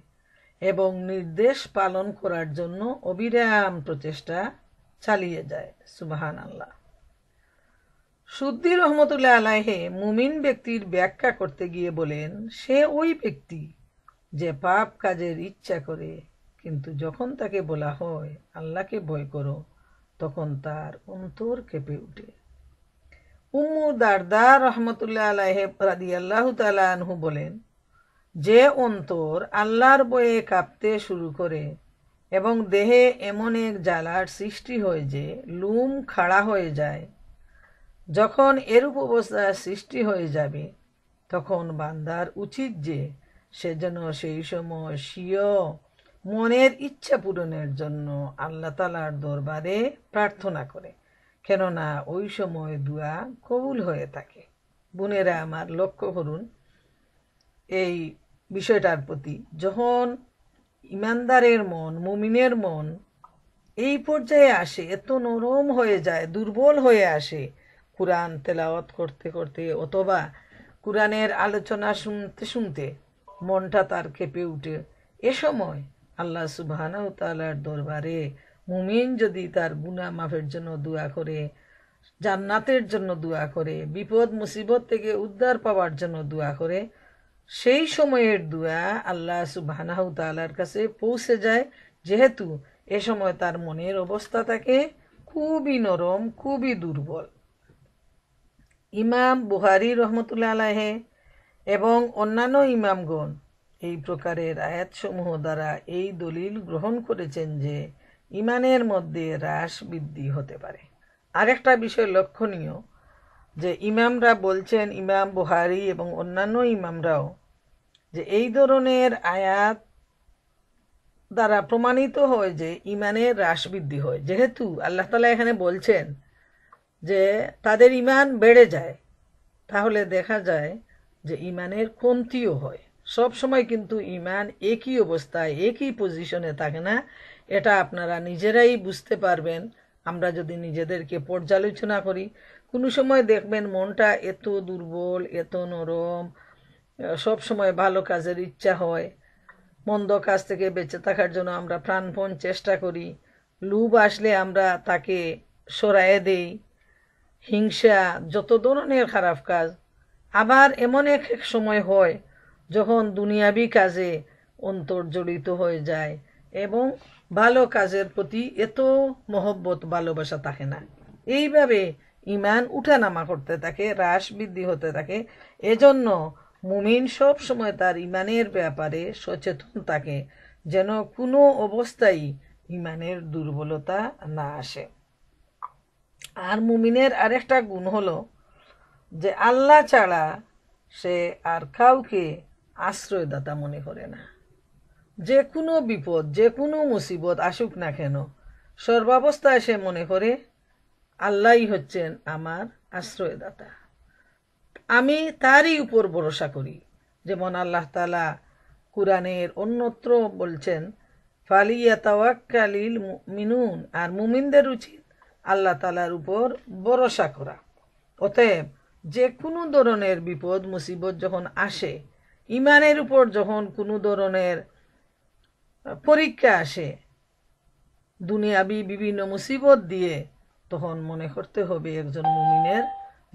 এবং নির্দেশ পালন করার জন্য অবিরাম প্রচেষ্টা চালিয়ে যায়। সুবহানাল্লাহ। সুদ্দী রহমতুল্লাহ আলাইহি মুমিন ব্যক্তির ব্যাখ্যা করতে গিয়ে বলেন, সে ওই ব্যক্তি যে পাপ কাজের ইচ্ছা করে, কিন্তু যখন তাকে বলা হয় আল্লাহকে ভয় করো তখন তার অন্তর কেঁপে ওঠে। উম্মু দারদা রহমতুল্লাহ আলাইহি রাদিয়াল্লাহু তাআলা আনহু বলেন, যে অন্তর আল্লাহর ভয়ে কাঁপতে শুরু করে এবং দেহে এমন এক জ্বালার সৃষ্টি হয় যে লোম খাড়া হয়ে যায়, যখন এরূপ অবস্থা সৃষ্টি হয়ে যাবে তখন বান্দার উচিত যে সে যেন সেই সময় স্বীয় মনের ইচ্ছা পূরণের জন্য আল্লাহ তাআলার দরবারে প্রার্থনা করে, কেননা ওই সময় দোয়া কবুল হয়ে থাকে। বোনেরা আমার, লক্ষ্য করুন এই বিষয়টার প্রতি। যখন ইমানদারের মন, মুমিনের মন এই পর্যায়ে আসে, এত নরম হয়ে যায়, দুর্বল হয়ে আসে কুরআন তেলাওয়াত করতে করতে অথবা কুরআনের আলোচনা শুনতে শুনতে মনটা তার কেঁপে উঠে, এ সময় আল্লাহ সুবহানাহু তাআলার দরবারে মুমিন যদি তার গুনাহ মাফের জন্য দোয়া করে, জান্নাতের জন্য দোয়া করে, বিপদ মুসিবত থেকে উদ্ধার পাওয়ার জন্য দোয়া করে, সেই সময়ের দোয়া আল্লাহ সুবহানাহু তাআলার কাছে পৌঁছে যায়, যেহেতু এ সময় তার মনের অবস্থা থাকে খুবই নরম, খুবই দুর্বল। ইমাম বুখারী রহমতুল্লাহ আলাইহি এবং অন্যান্য ইমামগণ এই প্রকারের আয়াতসমূহ দ্বারা এই দলিল গ্রহণ করেছেন যে ইমানের মধ্যে হ্রাস বৃদ্ধি হতে পারে। আরেকটা বিষয় লক্ষণীয় যে ইমামরা বলছেন, ইমাম বুখারী এবং অন্যান্য ইমামরাও, যে এই ধরনের আয়াত দ্বারা প্রমাণিত হয় যে ইমানের হ্রাস বৃদ্ধি হয়। যেহেতু আল্লাহ তাআলা এখানে বলছেন যে তাদের ইমান বেড়ে যায়, তাহলে দেখা যায় যে ইমানের কমতিও হয়। সব সময় কিন্তু ইমান একই অবস্থায়, একই পজিশনে থাকে না। এটা আপনারা নিজেরাই বুঝতে পারবেন আমরা যদি নিজেদেরকে পর্যালোচনা করি। কোনো সময় দেখবেন মনটা এত দুর্বল, এত নরম, সব সময় ভালো কাজের ইচ্ছা হয়, মন্দ কাজ থেকে বেঁচে থাকার জন্য আমরা প্রাণপণ চেষ্টা করি, লোভ আসলে আমরা তাকে সরায়ে দেই, হিংসা, যত ধরনের খারাপ কাজ। আবার এমন এক এক সময় হয় যখন দুনিয়াবি কাজে অন্তর জড়িত হয়ে যায় এবং ভালো কাজের প্রতি এত মহব্বত, ভালোবাসা থাকে না। এইভাবে ইমান উঠানামা করতে থাকে, হ্রাস বৃদ্ধি হতে থাকে। এজন্য মুমিন সব সময় তার ইমানের ব্যাপারে সচেতন থাকে, যেন কোনো অবস্থায় ইমানের দুর্বলতা না আসে। আর মুমিনের আরেকটা গুণ হলো যে আল্লাহ ছাড়া সে আর কাউকে আশ্রয়দাতা মনে করে না। যে কোনো বিপদ, যে কোনো মুসিবত আসুক না কেন, সর্বাবস্থায় সে মনে করে আল্লাহই হচ্ছেন আমার আশ্রয়দাতা, আমি তারই উপর ভরসা করি। যেমন আল্লাহ তাআলা কুরআনের অন্যত্র বলছেন, ফালিয়াতাওয়াক্কালিল মুমিনুন, আর মুমিনদের উচিত আল্লাহ তাআলার উপর ভরসা করা। অতএব যে কোনো ধরনের বিপদ মুসিবত যখন আসে, ইমানের উপর যখন কোনো ধরনের পরীক্ষা আসে দুনিয়াবি বিভিন্ন মুসিবত দিয়ে, তখন মনে করতে হবে একজন মুমিনের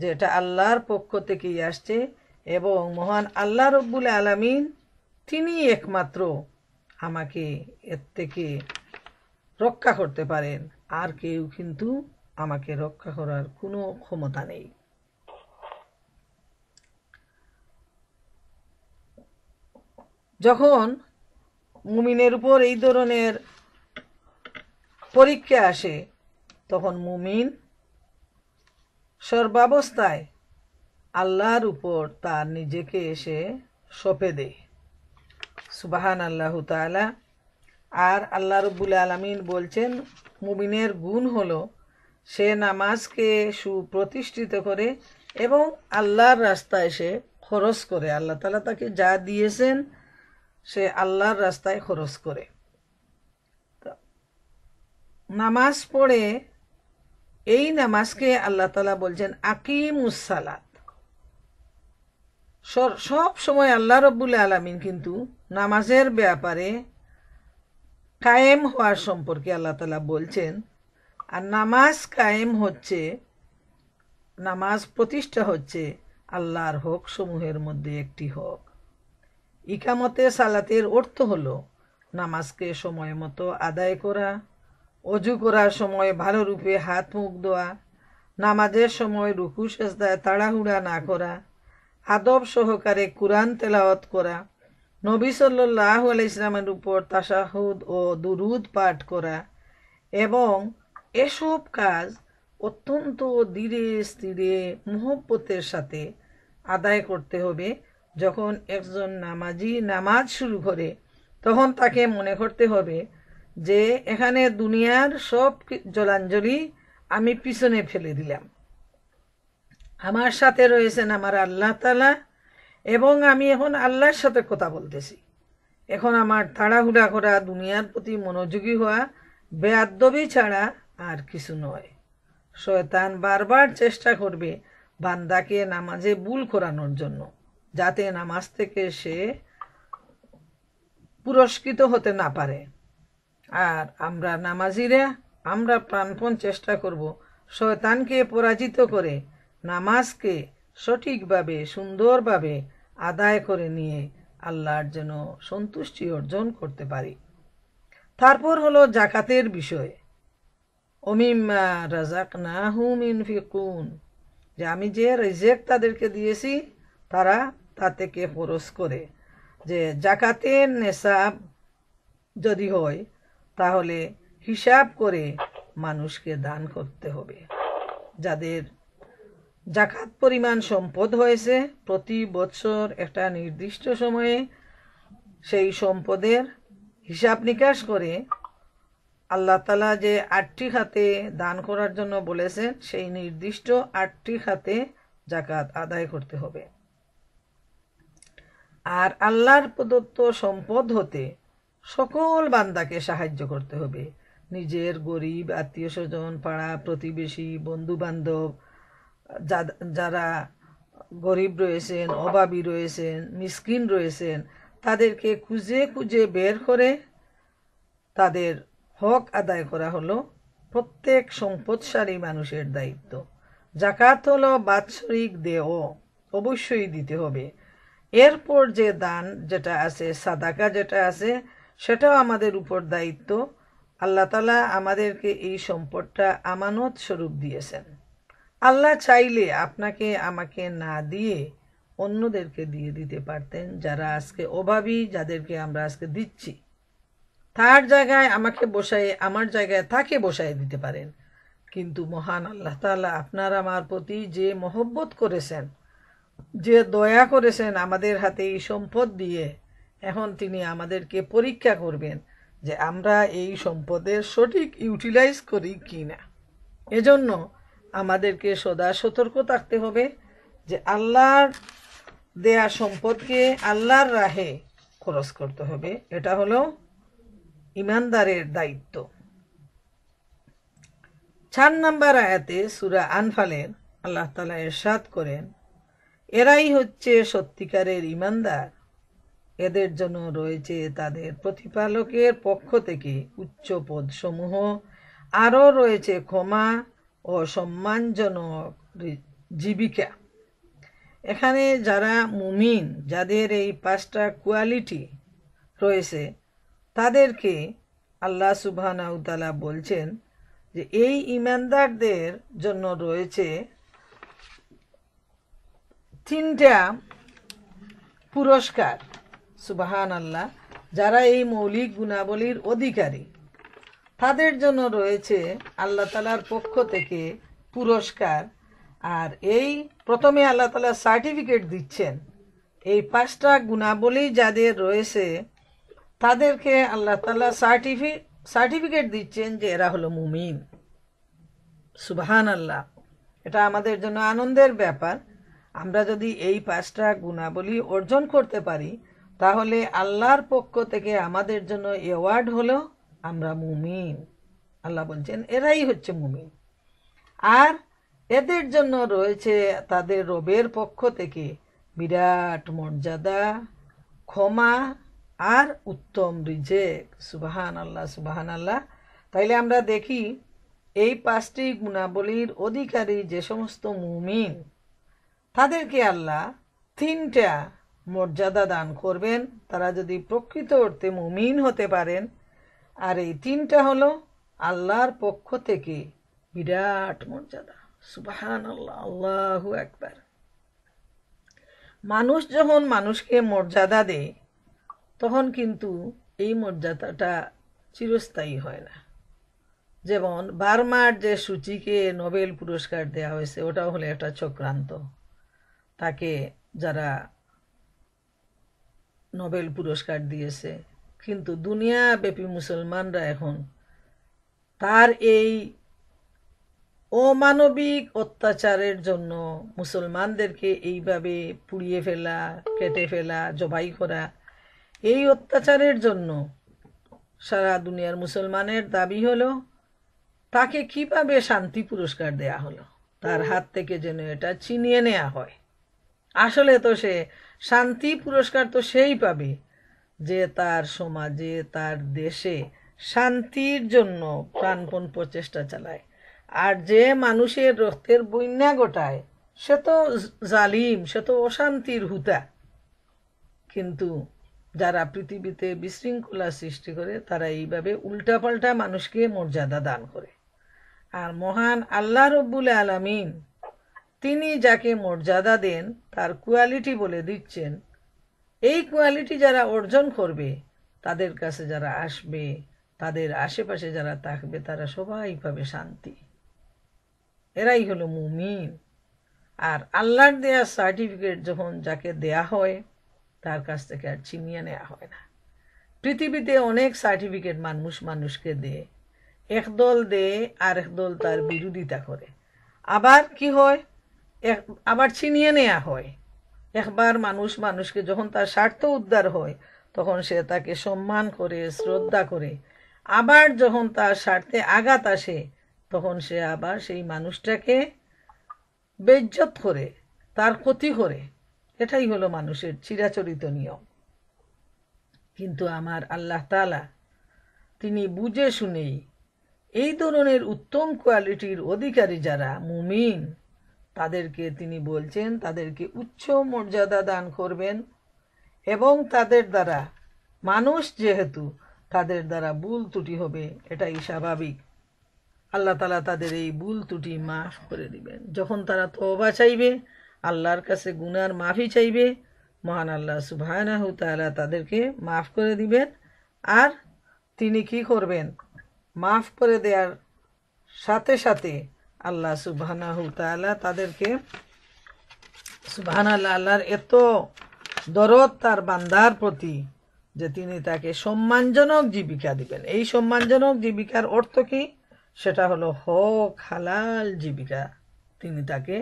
যে এটা আল্লাহর পক্ষ থেকেই আসছে এবং মহান আল্লাহ রব্বুল আলামিন তিনি একমাত্র আমাকে এর থেকে রক্ষা করতে পারেন, আর কেউ কিন্তু আমাকে রক্ষা করার কোনো ক্ষমতা নেই। যখন মুমিনের উপর এই ধরনের পরীক্ষা আসে, তখন মুমিন সর্বাবস্থায় আল্লাহর উপর তার নিজেকে এসে সঁপে দেয়। সুবহানাল্লাহু তাআলা। আর আল্লাহ রব্বুল আলামিন বলছেন মুমিনের গুণ হলো সে নামাজকে সুপ্রতিষ্ঠিত করে এবং আল্লাহর রাস্তায় সে খরচ করে। আল্লাহ তাআলা তাকে যা দিয়েছেন সে আল্লাহর রাস্তায় খরচ করে। নামাজ পড়ে, এই নামাজকে আল্লাহ তাআলা বলছেন আকিমুস সালাত। সব সময় আল্লাহ রব্বুল আলামিন কিন্তু নামাজের ব্যাপারে কায়েম হওয়ার সম্পর্কে আল্লাহ তাআলা বলছেন। আর নামাজ কায়েম হচ্ছে, নামাজ প্রতিষ্ঠা হচ্ছে আল্লাহর হক সমূহের মধ্যে একটি হক। ইকামতে সালাতের অর্থ হলো নামাজকে সময় মতো আদায় করা, অজু করার সময় ভালোরূপে হাত মুখ ধোয়া, নামাজের সময় রুকু সেজদায় তাড়াহুড়া না করা, আদব সহকারে কুরআন তেলাওয়াত করা, নবী সাল্লাল্লাহু আলাইহি ওয়াসাল্লামের উপর তাশাহুদ ও দুরুদ পাঠ করা, এবং এসব কাজ অত্যন্ত ধীরে স্থিরে মহব্বতের সাথে আদায় করতে হবে। যখন একজন নামাজি নামাজ শুরু করে তখন তাকে মনে করতে হবে যে এখানে দুনিয়ার সব জলাঞ্জলি আমি পিছনে ফেলে দিলাম, আমার সাথে রয়েছেন আমার আল্লাহ তাআলা এবং আমি এখন আল্লাহর সাথে কথা বলতেছি। এখন আমার তাড়াহুড়া করা, দুনিয়ার প্রতি মনোযোগী হওয়া বেয়াদবি ছাড়া আর কিছু নয়। শয়তান বারবার চেষ্টা করবে বান্দাকে নামাজে ভুল করানোর জন্য, যাতে নামাজ থেকে সে পুরস্কৃত হতে না পারে। আর আমরা নামাজিরা আমরা প্রাণপণ চেষ্টা করব শয়তানকে পরাজিত করে নামাজকে সঠিকভাবে সুন্দরভাবে আদায় করে নিয়ে আল্লাহর যেন সন্তুষ্টি অর্জন করতে পারি। তারপর হলো জাকাতের বিষয়। ওমিম্মা রাযাকনাহুম ইউনফিকুন, যে আমি যে রিজিক তাদেরকে দিয়েছি তারা তা থেকে খরচ করে। যে জাকাতের নেশাব যদি হয় তাহলে হিসাব করে মানুষকে দান করতে হবে। যাদের জাকাত পরিমাণ সম্পদ হয়েছে প্রতি বছর একটা নির্দিষ্ট সময়ে সেই সম্পদের হিসাব নিকাশ করে আল্লাহ তাআলা যে 8টি খাতে দান করার জন্য বলেছেন সেই নির্দিষ্ট 8টি খাতে জাকাত আদায় করতে হবে। আর আল্লাহর প্রদত্ত সম্পদ হতে সকল বান্দাকে সাহায্য করতে হবে। নিজের গরিব আত্মীয় স্বজন, পাড়া প্রতিবেশী, বন্ধু বান্ধব, যারা গরিব রয়েছেন, অভাবী রয়েছেন, মিসকিন রয়েছেন, তাদেরকে খুঁজে খুঁজে বের করে তাদের হক আদায় করা হলো প্রত্যেক সম্পদশালী মানুষের দায়িত্ব। জাকাত হলো বাৎসরিক দেয়, অবশ্যই দিতে হবে। এরপর যে দান যেটা আছে, সাদাকা যেটা আছে, সেটাও আমাদের উপর দায়িত্ব। আল্লাহ তাআলা আমাদেরকে এই সম্পদটা আমানত স্বরূপ দিয়েছেন। আল্লাহ চাইলে আপনাকে আমাকে না দিয়ে অন্যদেরকে দিয়ে দিতে পারতেন, যারা আজকে অভাবী, যাদেরকে আমরা আজকে দিচ্ছি। তার জায়গায় আমাকে বসায়, আমার জায়গায় তাকে বসায় দিতে পারেন। কিন্তু মহান আল্লাহ তাআলা আপনার আমার প্রতি যে মহব্বত করেছেন, যে দয়া করেছেন আমাদের হাতে এই সম্পদ দিয়ে, এখন তিনি আমাদেরকে পরীক্ষা করবেন যে আমরা এই সম্পদের সঠিক ইউটিলাইজ করি কি না। এজন্য আমাদেরকে সদা সতর্ক থাকতে হবে যে আল্লাহর দেয়া সম্পদকে আল্লাহর রাহে খরচ করতে হবে। এটা হলো ইমানদারের দায়িত্ব। 4 নম্বর আয়াতে সূরা আনফালের আল্লাহ তাআলা ইরশাদ করেন, এরাই হচ্ছে সত্যিকারের ইমানদার, এদের জন্য রয়েছে তাদের প্রতিপালকের পক্ষ থেকে উচ্চ পদ সমূহ, আরও রয়েছে ক্ষমা ও সম্মানজনক জীবিকা। এখানে যারা মুমিন, যাদের এই 5টা কোয়ালিটি রয়েছে, তাদেরকে আল্লাহ সুবহানাহু ওয়া তাআলা বলছেন যে এই ইমানদারদের জন্য রয়েছে 3টা পুরস্কার। সুবহানাল্লাহ, যারা এই মৌলিক গুণাবলীর অধিকারী তাদের জন্য রয়েছে আল্লাহ তাআলার পক্ষ থেকে পুরস্কার। আর এই প্রথমে আল্লাহ তাআলা সার্টিফিকেট দিচ্ছেন। এই 5টা গুণাবলী যাদের রয়েছে তাদেরকে আল্লাহ তাআলা সার্টিফিকেট দিচ্ছেন যে এরা হলো মুমিন। সুবহানাল্লাহ, এটা আমাদের জন্য আনন্দের ব্যাপার। আমরা যদি এই 5টা গুণাবলী অর্জন করতে পারি তাহলে আল্লাহর পক্ষ থেকে আমাদের জন্য অ্যাওয়ার্ড হলো আমরা মুমিন। আল্লাহ বলছেন এরাই হচ্ছে মুমিন। আর এদের জন্য রয়েছে তাদের রবের পক্ষ থেকে বিরাট মর্যাদা, ক্ষমা আর উত্তম রিজেক। সুবহানাল্লাহ, সুবহানাল্লাহ। তাইলে আমরা দেখি এই 5টি গুণাবলীর অধিকারী যে সমস্ত মুমিন, তাদেরকে আল্লাহ 3টা মর্যাদা দান করবেন তারা যদি প্রকৃত অর্থে মুমিন হতে পারেন। আর এই 3টা হলো আল্লাহর পক্ষ থেকে বিরাট মর্যাদা। সুবহানাল্লাহ, আল্লাহু আকবার। মানুষ যখন মানুষকে মর্যাদা দেয় তখন কিন্তু এই মর্যাদাটা চিরস্থায়ী হয় না। যেমন বার্মার যে সূচিকে নোবেল পুরস্কার দেওয়া হয়েছে, ওটাও হলো একটা চক্রান্ত। তাকে যারা নোবেল পুরস্কার দিয়েছে, কিন্তু দুনিয়াব্যাপী মুসলমানরা এখন তার এই অমানবিক অত্যাচারের জন্য, মুসলমানদেরকে এইভাবে পুড়িয়ে ফেলা, কেটে ফেলা, জবাই করা, এই অত্যাচারের জন্য সারা দুনিয়ার মুসলমানের দাবি হলো তাকে কিভাবে শান্তি পুরস্কার দেয়া হলো, তার হাত থেকে যেন এটা ছিনিয়ে নেওয়া হয়। আসলে তো সে শান্তি পুরস্কার তো সেই পাবে যে তার সমাজে, তার দেশে শান্তির জন্য প্রাণপণ প্রচেষ্টা চালায়। আর যে মানুষের রক্তের বন্যা ঘটায় সে তো জালিম, সে তো অশান্তির হুতা। কিন্তু যারা পৃথিবীতে বিশৃঙ্খলা সৃষ্টি করে তারা এইভাবে উল্টাপাল্টা মানুষকে মর্যাদা দান করে। আর মহান আল্লাহ রব্বুল আলামিন তিনি যাকে মর্যাদা দেন তার কোয়ালিটি বলে দিচ্ছেন। এই কোয়ালিটি যারা অর্জন করবে, তাদের কাছে যারা আসবে, তাদের আশেপাশে যারা থাকবে, তারা সবাই পাবে শান্তি। এরাই হলো মুমিন। আর আল্লাহর দেয়া সার্টিফিকেট যখন যাকে দেয়া হয় তার কাছ থেকে আর ছিনিয়ে নেওয়া হয় না। পৃথিবীতে অনেক সার্টিফিকেট মানুষকে দেয়, একদল দেয় আর একদল তার বিরোধিতা করে। আবার কি হয়, আবার ছিনিয়ে নেওয়া হয়। একবার মানুষকে যখন তার স্বার্থ উদ্ধার হয় তখন সে তাকে সম্মান করে, শ্রদ্ধা করে। আবার যখন তার স্বার্থে আঘাত আসে তখন সে আবার সেই মানুষটাকে বেইজ্জত করে, তার ক্ষতি করে। এটাই হলো মানুষের চিরাচরিত নিয়ম। কিন্তু আমার আল্লাহ তাআলা তিনি বুঝে শুনেই এই ধরনের উত্তম কোয়ালিটির অধিকারী যারা মুমিন, তাদেরকে তিনি বলছেন তাদেরকে উচ্চ মর্যাদা দান করবেন। এবং তাদের দ্বারা, মানুষ যেহেতু, তাদের দ্বারা ভুল ত্রুটি হবে, এটাই স্বাভাবিক। আল্লাহ তাআলা তাদের এই ভুল ত্রুটি মাফ করে দিবেন। যখন তারা তওবা চাইবে, আল্লাহর কাছে গুনার মাফি চাইবে, মহান আল্লাহ সুবহানাহু তাআলা তাদেরকে মাফ করে দিবেন। আর তিনি কি করবেন, মাফ করে দেওয়ার সাথে সাথে আল্লাহ সুবহানাহু তাআলা তাদেরকে, সুবহানাল্লাহ, আল্লাহর এত দরদ তার বান্দার প্রতি যে তিনি তাকে সম্মানজনক জীবিকা দিবেন। এই সম্মানজনক জীবিকার অর্থ কি? সেটা হলো হক হালাল জীবিকা। তিনি তাকে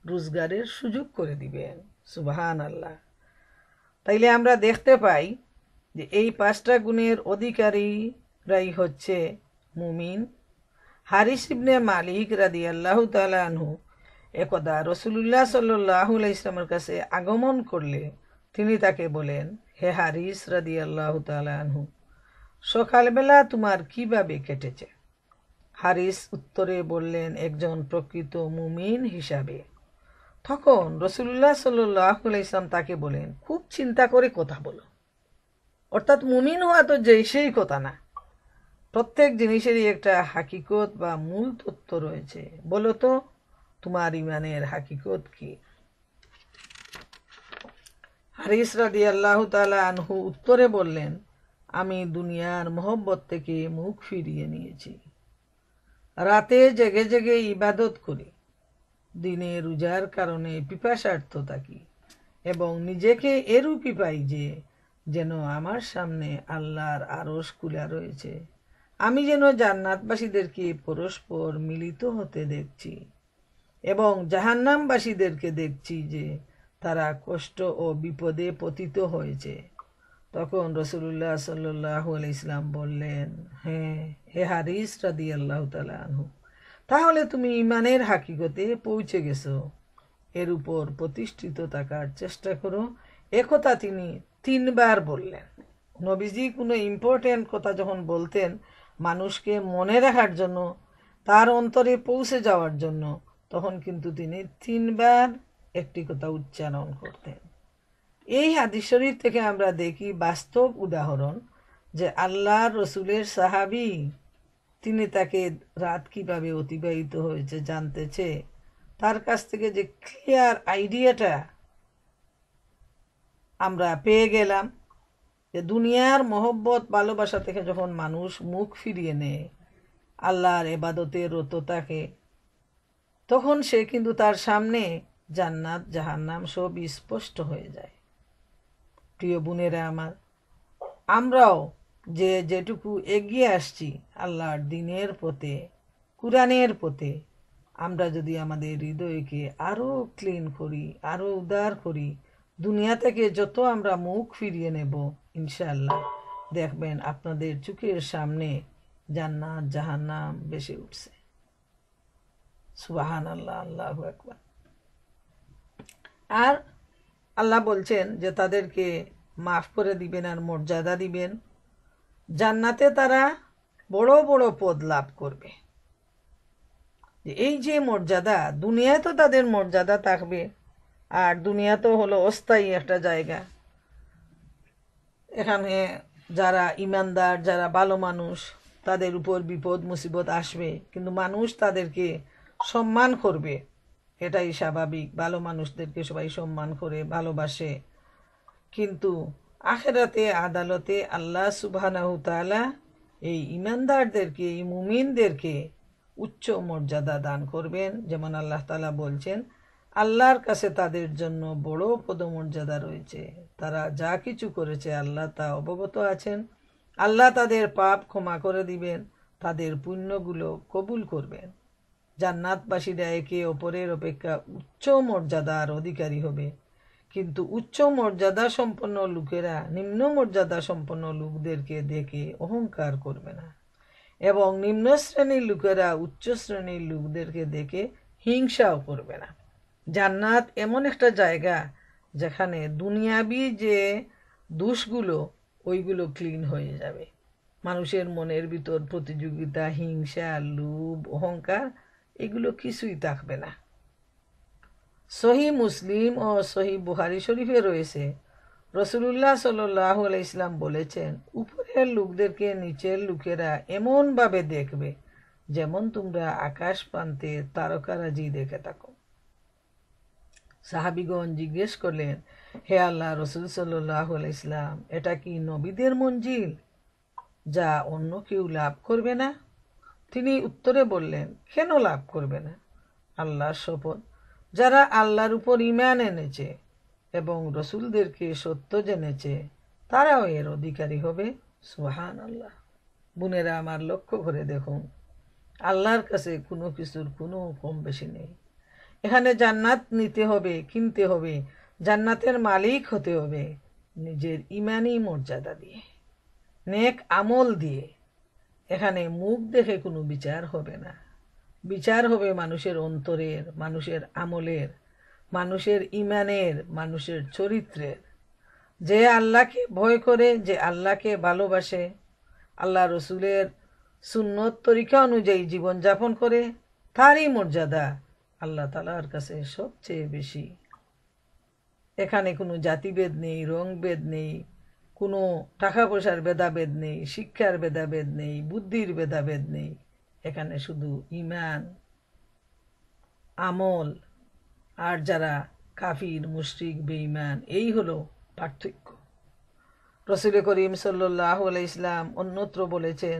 রোজগারের সুযোগ করে দিবেন। সুবহানাল্লাহ। তাইলে আমরা দেখতে পাই যে এই 5টা গুণের অধিকারীরাই হচ্ছে মুমিন। হারিস ইবনে মালিক রাদিয়াল্লাহু তাআলা আনহু একদা রাসূলুল্লাহ সাল্লাল্লাহু আলাইহি ওয়াসাল্লামের কাছে আগমন করলে তিনি তাকে বলেন, হে হারিস রাদিয়াল্লাহু তাআলা আনহু, সকালবেলা তোমার কিভাবে কেটেছে? হারিস উত্তরে বললেন, একজন প্রকৃত মুমিন হিসাবে। তখন রাসূলুল্লাহ সাল্লাল্লাহু আলাইহি ওয়াসাল্লাম তাকে বলেন, খুব চিন্তা করে কথা বলো। অর্থাৎ মুমিন হওয়া তো সেই কথা না, প্রত্যেক জিনিসেরই একটা হাকিকত বা মূল তত্ত্ব রয়েছে। বলো তো তোমার ইমানের হাকিকত কি? হারিস রাদিয়াল্লাহু তাআলা আনহু উত্তরে বললেন, আমি দুনিয়ার মহব্বত থেকে মুখ ফিরিয়ে নিয়েছি। রাতে জেগে জেগে ইবাদত করি, দিনে রোজার কারণে পিপাসার্থ থাকি এবং নিজেকে এরূপই পাই যে যেন আমার সামনে আল্লাহর আরশ খোলা রয়েছে। আমি যেন জান্নাতবাসীদেরকে পরস্পর মিলিত হতে দেখছি এবং জাহান্নামবাসীদেরকে দেখছি যে তারা কষ্ট ও বিপদে পতিত হয়েছে। তখন রাসূলুল্লাহ সাল্লাল্লাহু আলাইহি ওয়াসাল্লাম বললেন, হ্যাঁ হে হারিস রাদিয়াল্লাহু তাআলা আনহু, তাহলে তুমি ইমানের হাকিকতে পৌঁছে গেছো। এর উপর প্রতিষ্ঠিত থাকার চেষ্টা করো। একথা তিনি 3বার বললেন। নবীজি কোনো ইম্পর্টেন্ট কথা যখন বলতেন মানুষকে মনে রাখার জন্য, তার অন্তরে পৌঁছে যাওয়ার জন্য, তখন কিন্তু তিনি 3বার একটি কথা উচ্চারণ করতেন। এই হাদিস শরীফ থেকে আমরা দেখি বাস্তব উদাহরণ যে আল্লাহর রসুলের সাহাবী, তিনি তাকে রাত কিভাবে অতিবাহিত হয়েছে জানতেছে, তার কাছ থেকে যে ক্লিয়ার আইডিয়াটা আমরা পেয়ে গেলাম যে দুনিয়ার মহব্বত ভালোবাসা থেকে যখন মানুষ মুখ ফিরিয়ে নেয়, আল্লাহর ইবাদতে রত থাকে, তখন সে কিন্তু তার সামনে জান্নাত জাহান্নাম সব স্পষ্ট হয়ে যায়। প্রিয় বোনেরা আমার, আমরাও যে যেটুকু এগিয়ে আসছি আল্লাহর দ্বীনের পথে, কুরআনের পথে, আমরা যদি আমাদের হৃদয়কে আরো ক্লিন করি, আরো উদার করি, দুনিয়া থেকে যত আমরা মুখ ফিরিয়ে নেব, ইনশাআল্লাহ দেখবেন আপনাদের চোখের সামনে জান্নাত জাহান্নাম ভেসে উঠছে। সুবহানাল্লাহ, আল্লাহু আকবার। আর আল্লাহ বলছেন যে তাদেরকে মাফ করে দিবেন আর মর্যাদা দিবেন, জান্নাতে তারা বড় বড় পদ লাভ করবে। এই যে মর্যাদা, দুনিয়ায় তো তাদের মর্যাদা থাকবে, আর দুনিয়া তো হলো অস্থায়ী একটা জায়গা। এখানে যারা ইমানদার, যারা ভালো মানুষ, তাদের উপর বিপদ মুসিবত আসবে, কিন্তু মানুষ তাদেরকে সম্মান করবে, এটাই স্বাভাবিক। ভালো মানুষদেরকে সবাই সম্মান করে, ভালোবাসে। কিন্তু আখিরাতে আদালতে আল্লাহ সুবহানাহু তাআলা এই ইমানদারদেরকে, এই মুমিনদেরকে উচ্চ মর্যাদা দান করবেন। যেমন আল্লাহ তাআলা বলছেন, আল্লাহর কাছে তাদের জন্য বড় পদমর্যাদা রয়েছে। তারা যা কিছু করেছে আল্লাহ তা অবগত আছেন। আল্লাহ তাদের পাপ ক্ষমা করে দিবেন, তাদের পুণ্যগুলো কবুল করবেন। জান্নাতবাসীরা একে অপরের অপেক্ষা উচ্চ মর্যাদার অধিকারী হবে। কিন্তু উচ্চ মর্যাদা সম্পন্ন লোকেরা নিম্ন মর্যাদা সম্পন্ন লোকদেরকে দেখে অহংকার করবে না, এবং নিম্ন শ্রেণীর লোকেরা উচ্চ শ্রেণীর লোকদেরকে দেখে হিংসাও করবে না। জান্নাত এমন একটা জায়গা যেখানে দুনিয়াবি যে দোষগুলো, ওইগুলো ক্লিন হয়ে যাবে। মানুষের মনের ভিতর প্রতিযোগিতা, হিংসা, লোভ, অহংকার, এগুলো কিছুই থাকবে না। সহি মুসলিম ও সহি বুখারী শরীফে রয়েছে, রাসূলুল্লাহ সাল্লাল্লাহু আলাইহি ওয়াসাল্লাম বলেছেন, উপরের লোকদেরকে নিচের লোকেরা এমন ভাবে দেখবে যেমন তোমরা আকাশ প্রান্তে তারকারাজি দেখে থাকো। সাহাবীগণ জিজ্ঞেস করলেন, হে আল্লাহ রাসূল সাল্লাল্লাহু আলাইহি ওয়াসাল্লাম, এটা কি নবীদের মঞ্জিল যা অন্য কেউ লাভ করবে না? তিনি উত্তরে বললেন, কেন লাভ করবে না? আল্লাহর শপথ, যারা আল্লাহর উপর ঈমান এনেছে এবং রসুলদেরকে সত্য জেনেছে, তারাও এর অধিকারী হবে। সুবহানাল্লাহ। বোনেরা আমার, লক্ষ্য করে দেখুন, আল্লাহর কাছে কোনো কিছুর কোনো কম বেশি নেই। এখানে জান্নাত নিতে হবে, কিনতে হবে, জান্নাতের মালিক হতে হবে নিজের ঈমানী মর্যাদা দিয়ে, নেক আমল দিয়ে। এখানে মুখ দেখে কোনো বিচার হবে না। বিচার হবে মানুষের অন্তরের, মানুষের আমলের, মানুষের ঈমানের, মানুষের চরিত্রের। যে আল্লাহকে ভয় করে, যে আল্লাহকে ভালোবাসে, আল্লাহ রসুলের সুন্নত তরিকা অনুযায়ী জীবনযাপন করে, তারই মর্যাদা আল্লাহ তাআলার কাছে সবচেয়ে বেশি। এখানে কোনো জাতিভেদ নেই, রংভেদ নেই, কোনো টাকা পয়সার ভেদাভেদ নেই, শিক্ষার ভেদাভেদ নেই, বুদ্ধির ভেদাভেদ নেই। এখানে শুধু ঈমান, আমল, আর যারা কাফির, মুশরিক, বেঈমান, এই হলো পার্থক্য। রাসূল করিম সাল্লাল্লাহু আলাইহি ওয়াসাল্লাম অন্যত্র বলেছেন,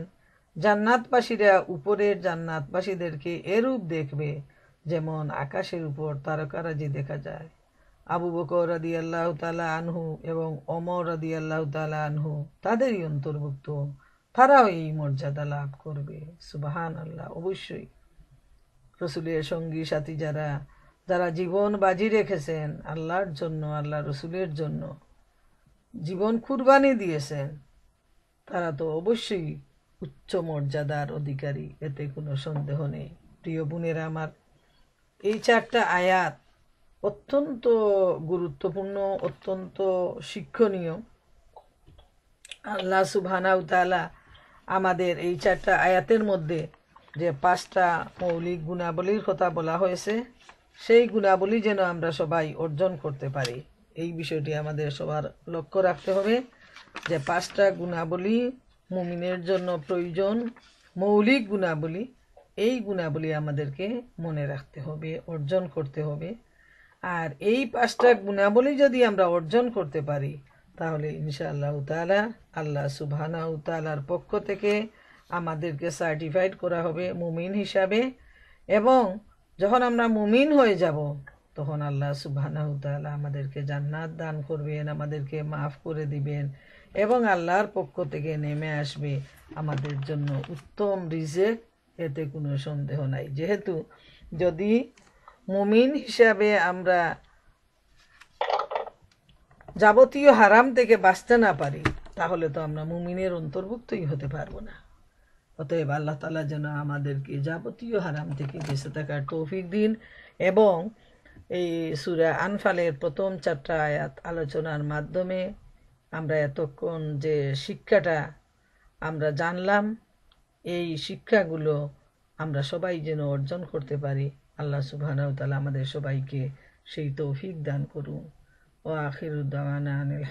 জান্নাতবাসীরা উপরের জান্নাতবাসীদেরকে এরূপ দেখবে যেমন আকাশের উপর তারকারাজি দেখা যায়। আবু বকর রাদিয়াল্লাহু তাআলা আনহু এবং ওমর রাদিয়াল্লাহু তাআলা আনহু তাদেরই অন্তর্ভুক্ত, তারাও এই মর্যাদা লাভ করবে। সুবহানাল্লাহ। অবশ্যই রসুলের সঙ্গী সাথী যারা যারা জীবন বাজি রেখেছেন আল্লাহর জন্য, আল্লাহ রসুলের জন্য জীবন কুরবানি দিয়েছেন, তারা তো অবশ্যই উচ্চ মর্যাদার অধিকারী, এতে কোনো সন্দেহ নেই। প্রিয় বোনেরা আমার, এই 4টা আয়াত অত্যন্ত গুরুত্বপূর্ণ, অত্যন্ত শিক্ষণীয়। আল্লাহ সুবহানাহু তাআলা আমাদের এই 4টা আয়াতের মধ্যে যে 5টা মৌলিক গুণাবলীর কথা বলা হয়েছে, সেই গুণাবলী যেন আমরা সবাই অর্জন করতে পারি, এই বিষয়টি আমাদের সবার লক্ষ্য রাখতে হবে। যে 5টা গুণাবলী মুমিনের জন্য প্রয়োজন, মৌলিক গুণাবলী, এই গুণাবলী আমাদেরকে মনে রাখতে হবে, অর্জন করতে হবে। আর এই 5টা গুণাবলী যদি আমরা অর্জন করতে পারি, তাহলে ইনশাআল্লাহ তাআলা আল্লাহ সুবহানাহু তাআলার পক্ষ থেকে আমাদেরকে সার্টিফাইড করা হবে মুমিন হিসাবে। এবং যখন আমরা মুমিন হয়ে যাব, তখন আল্লাহ সুবহানাহু তাআলা আমাদেরকে জান্নাত দান করবেন, আমাদেরকে মাফ করে দিবেন এবং আল্লাহর পক্ষ থেকে নেমে আসবে আমাদের জন্য উত্তম রিজেক, এতে কোনো সন্দেহ নাই। যেহেতু যদি মুমিন হিসাবে আমরা যাবতীয় হারাম থেকে বাঁচতে না পারি, তাহলে তো আমরা মুমিনের অন্তর্ভুক্তই হতে পারবো না। অতএব আল্লাহ তাআলা যেন আমাদেরকে যাবতীয় হারাম থেকে বেঁচে থাকার তৌফিক দিন এবং এই সূরা আনফালের প্রথম 4টা আয়াত আলোচনার মাধ্যমে আমরা এতক্ষণ যে শিক্ষাটা আমরা জানলাম, এই শিক্ষাগুলো আমরা সবাই যেন অর্জন করতে পারি। আল্লাহ সুবহানাহু তাআলা আমাদের সবাইকে সেই তৌফিক দান করুন। ওয়া আখিরু দাওয়ানা আনিল